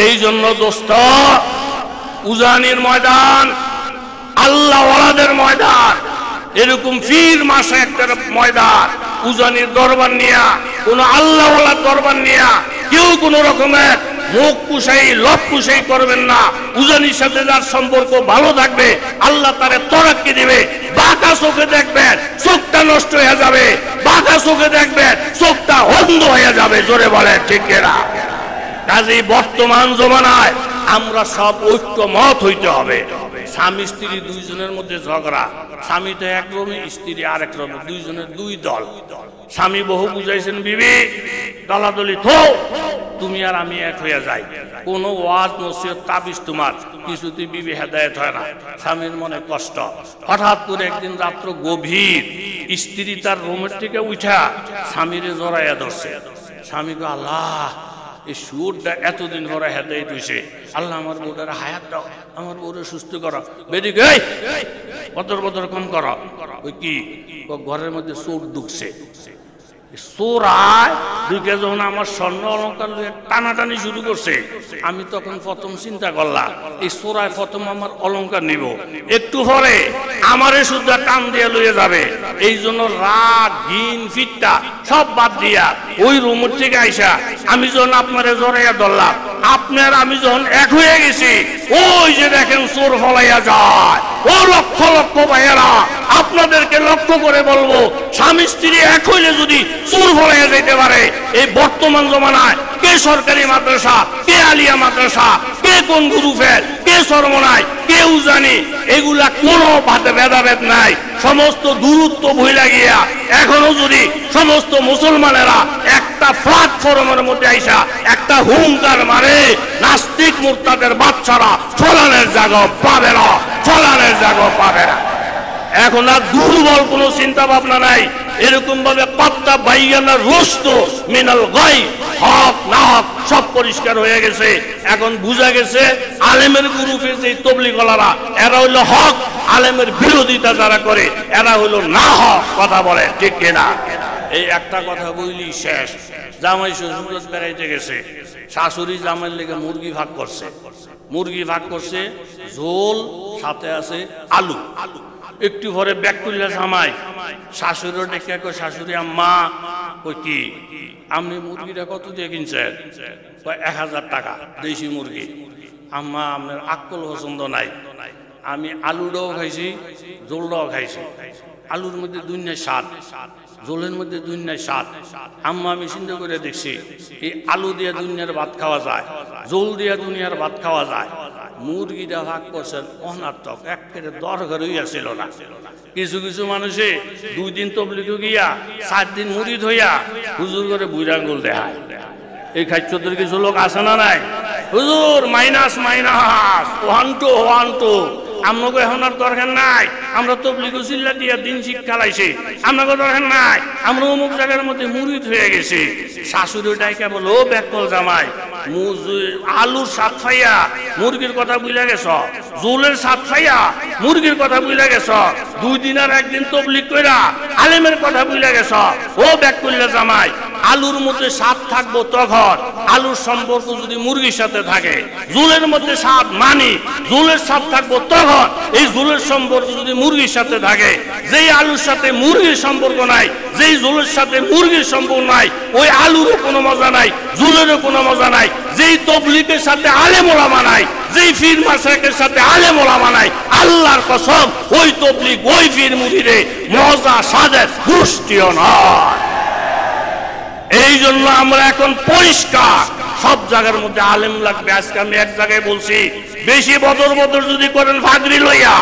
এই জন্য দোস্ত, উজানির ময়দান আল্লাহ ওয়ালাদের ময়দান, এরকম পীর মাসে একটা ময়দান। উজানির দরবার নিয়া, কোন আল্লাহ ওয়ালার দরবার নিয়া কেউ কোন রকমের মুখ পুষাই লপ পুষাই করবেন না। উজানির সাথে যার সম্পর্ক ভালো থাকবে, আল্লাহ তারে তরাক্কি দিবে। বাঁকা চোখে দেখবেন, চোখটা নষ্ট হয়ে যাবে। বাঁকা চোখে দেখবেন, চোখটা অন্ধ হয়ে যাবে। জোরে বলে ঠিক কিনা? কাজেই বর্তমান জমানায় আমরা সব ঐক্যমত হইতে হবে। স্বামী স্ত্রী দুইজনের মধ্যে ঝগড়া, স্বামী তো এক রকম, স্ত্রী আরেক রকম, দুইজনের দুই দল। স্বামী বহু বুঝাইছেন, বিবি দলাদলি থো, তুমি আর আমি এক হয়ে যাই। কোন ওয়াজ নসিহত তাবিজ তোমার কিছুতে বিবি হেদায়েত হয় না। স্বামীর মনে কষ্ট। হঠাৎ করে একদিন রাত্র গভীর, স্ত্রী তার রুমের থেকে উঠা স্বামীরে জড়াইয়া ধরছে। স্বামীকে, আল্লাহ এই সুরটা এতদিন পরে হেদায়েত হইছে, আল্লাহ আমার বউটার হায়াত দাও, আমার বউরে সুস্থ করো। বেরিক বদর বদর কম করো। ওই কি ঘরের মধ্যে চোর ঢুকছে। চোরায় ঢুকে যখন আমার স্বর্ণ অলঙ্কার টানাটানি শুরু করছে, আমি তখন প্রথম চিন্তা করলাম এই চোরায় প্রথম আমার অলঙ্কার নিব, একটু পরে আমারে শুদ্ধ টান দিয়ে লইয়ে যাবে। এই জন্য রাগ ঘিন ফিটটা সব বাদ দিয়া ওই রুমের থেকে আইসা আমি যখন আপনারে জড়াইয়া ধরলাম, আপনার আমি যখন এক হয়ে গেছি, ওই যে দেখেন চোর ফলাইয়া যায়। ও লক্ষ লক্ষ ভাইয়েরা, আপনাদেরকে লক্ষ্য করে বলবো, স্বামী স্ত্রী এক হইলে যদি চোর ফলাইয়া যেতে পারে, এই বর্তমান জমানায় কে সরকারি মাদ্রাসা, কে আলিয়া মাদ্রাসা, কে কোন গ্রুপের, কে সরমনায়, কে উজানি, এগুলা কোনো ভেদাভেদ নাই। সমস্ত দূরত্ব ভুইলা গিয়া এখনো যদি সমস্ত মুসলমানেরা একটা প্ল্যাটফর্মের মধ্যে আইসা একটা হুঙ্কার মারে, নাস্তিক মুরতাদের বাচ্চারা ফলানের জায়গা পাবে না, ফলানের জায়গা পাবে না। এখন আর দুর্বল কোনো চিন্তা ভাবনা নাই। এরকম ভাবে পাত্তা বাইয়ানা রোস্ত মিনাল গায়ব, হক না হক সব পরিষ্কার হয়ে গেছে। এখন বুঝা গেছে আলেমের গ্রুপে যে তবলিগলারা, এরা হইলো হক, আলেমের বিরোধিতা যারা করে এরা হইলো না হক। কথা বলে ঠিক কিনা? এই একটা কথা বললি শেষ। জামাই শ্বশুর বেড়াইতে গেছে, শাশুড়ি জামাইয়ের লেগে মুরগি ভাগ করছে। মুরগি ভাগ করছে, ঝোল সাথে আছে আলু। একটু পরে ব্যাগ তুললে জামাই শাশুড়িও ডেকে কয়, শাশুড়ি আম্মা, কই কি আপনি মুরগিটা কত দিয়ে কিনছেন? 1000 টাকা দেশি মুরগি। আম্মা আপনার আক্কল পছন্দ নাই, আমি আলুটাও খাইছি, ঝোলটাও খাইছি। আলুর মধ্যে দুনিয়ার স্বাদ, ঝোলের মধ্যে দুনিয়ার স্বাদ। আম্মা আমি চিন্তা করে দেখছি, এই আলু দিয়ে দুনিয়ার ভাত খাওয়া যায়, ঝোল দিয়ে দুনিয়ার ভাত খাওয়া যায়। মুরগিটা ভাগ করছেন অনার্থক, একেবারে দরকার হইয়াছিল না। কিছু কিছু মানুষে 2 দিন তবলিগে গিয়া 4 দিন মুরিদ হইয়া হুজুর করে বুইরা আঙ্গুল দেখায়। এই খাদ্যদের কিছু লোক আছে না নাই? হুজুর মাইনাস মাইনাস 1 2 1 2 আপনাকে এখন আর দরকার নাই, আমরা তবলিগ উসিল্লা দিয়া দিন শিক্ষা লাইছি, আপনাকে দরকার নাই, আমরা অমুক জায়গার মধ্যে মুরিদ হয়ে গেছি। শাশুড়ি ডাইকা বলো ও ব্যাকল জামাই, আলুর স্বাদ খাইয়া মুরগির কথা বুঝলা গেছ, জোলের স্বাদ খাইয়া মুরগির কথা বুঝলা গেছ, 2 দিন আর 1 দিন তবলিগ কইরা আলেমের কথা বুঝলা গেছ। ও ব্যাকল জামাই, আলুর মধ্যে স্বাদ থাকবো তখন আলুর সম্পর্ক যদি মুরগির সাথে থাকে, জোলের মধ্যে স্বাদ মানি জোলের স্বাদ থাকবো তখন এই জোলের সম্পর্ক যদি মুরগির সাথে থাকে। যেই আলুর সাথে মুরগির সম্পর্ক নাই, যেই জোলের সাথে মুরগির সম্পর্ক নাই, ওই আলুরও কোনো মজা নাই, জোলেরও কোনো মজা নাই। যেই তবলিগের সাথে আলেম ওলামা নাই, যেই পীর মাশায়েখের সাথে আলেম ওলামা নাই, আল্লাহর কসম ওই তবলিগ ওই পীর মুরিদে মজা স্বাদের গোষ্ঠীও নয়। এই জন্য আমরা এখন পরিষ্কার, সব জায়গার মধ্যে আলেম লাগবে। আজকে আমি এক জায়গায় বলছি, বেশি বদর বদর যদি করেন ভাগরি লইয়া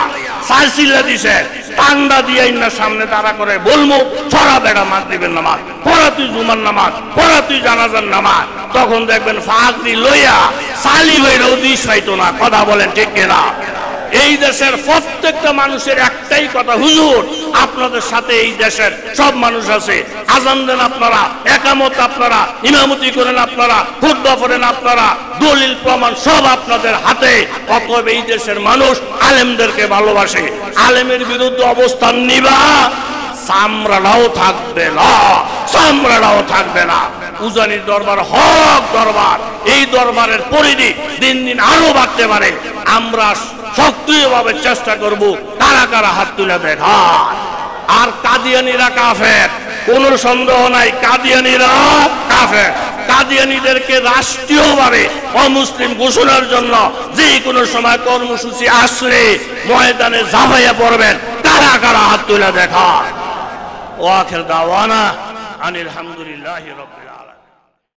সাইসিল্লা দিছে টান্ডা দিয়ে না সামনে দাঁড়া করে বলবো ছড়া বেড়া মাগরিবের নামাজ পড়া, তুই জুমার নামাজ পড়া, তুই জানাজার নামাজ, তখন দেখবেন ভাগরি লইয়া সালি হইলেও দিস পাইতো না। কথা বলেন ঠিক কিনা? এই দেশের প্রত্যেকটা মানুষের একটাই কথা, হুজুর আপনাদের সাথে এই দেশের সব মানুষ আছে, আজান দেন আপনারা, একামত আপনারা, ইমামতি করেন আপনারা, খুতবা পড়েন আপনারা, দলিল প্রমাণ সব আপনাদের হাতে। অতএব এই দেশের মানুষ আলেমদেরকে ভালোবাসে, আলেমের বিরুদ্ধে অবস্থান নিবা, সামরাটাও থাকবে না, সামরাটাও থাকবে না। উজানির দরবার হক দরবার, এই দরবারের পরিধি দিন দিন আরো বাড়তে পারে। আমরা সক্রিয়ভাবে চেষ্টা করব, কারা কারা হাত তুলে দেখা। আর কাদিয়ানিরা কাফের, কোনো সন্দেহ নাই, কাদিয়ানিরা কাফের। কাদিয়ানিদেরকে রাষ্ট্রীয়ভাবে অমুসলিম ঘোষণার জন্য যে কোনো সময় কর্মসূচি আসলে ময়দানে ঝাঁপাইয়া পড়বেন, কারা কারা হাত তুলে দেখা। ওয়াখির দাওয়ানা আনিল হামদুলিল্লাহি রাব্বিল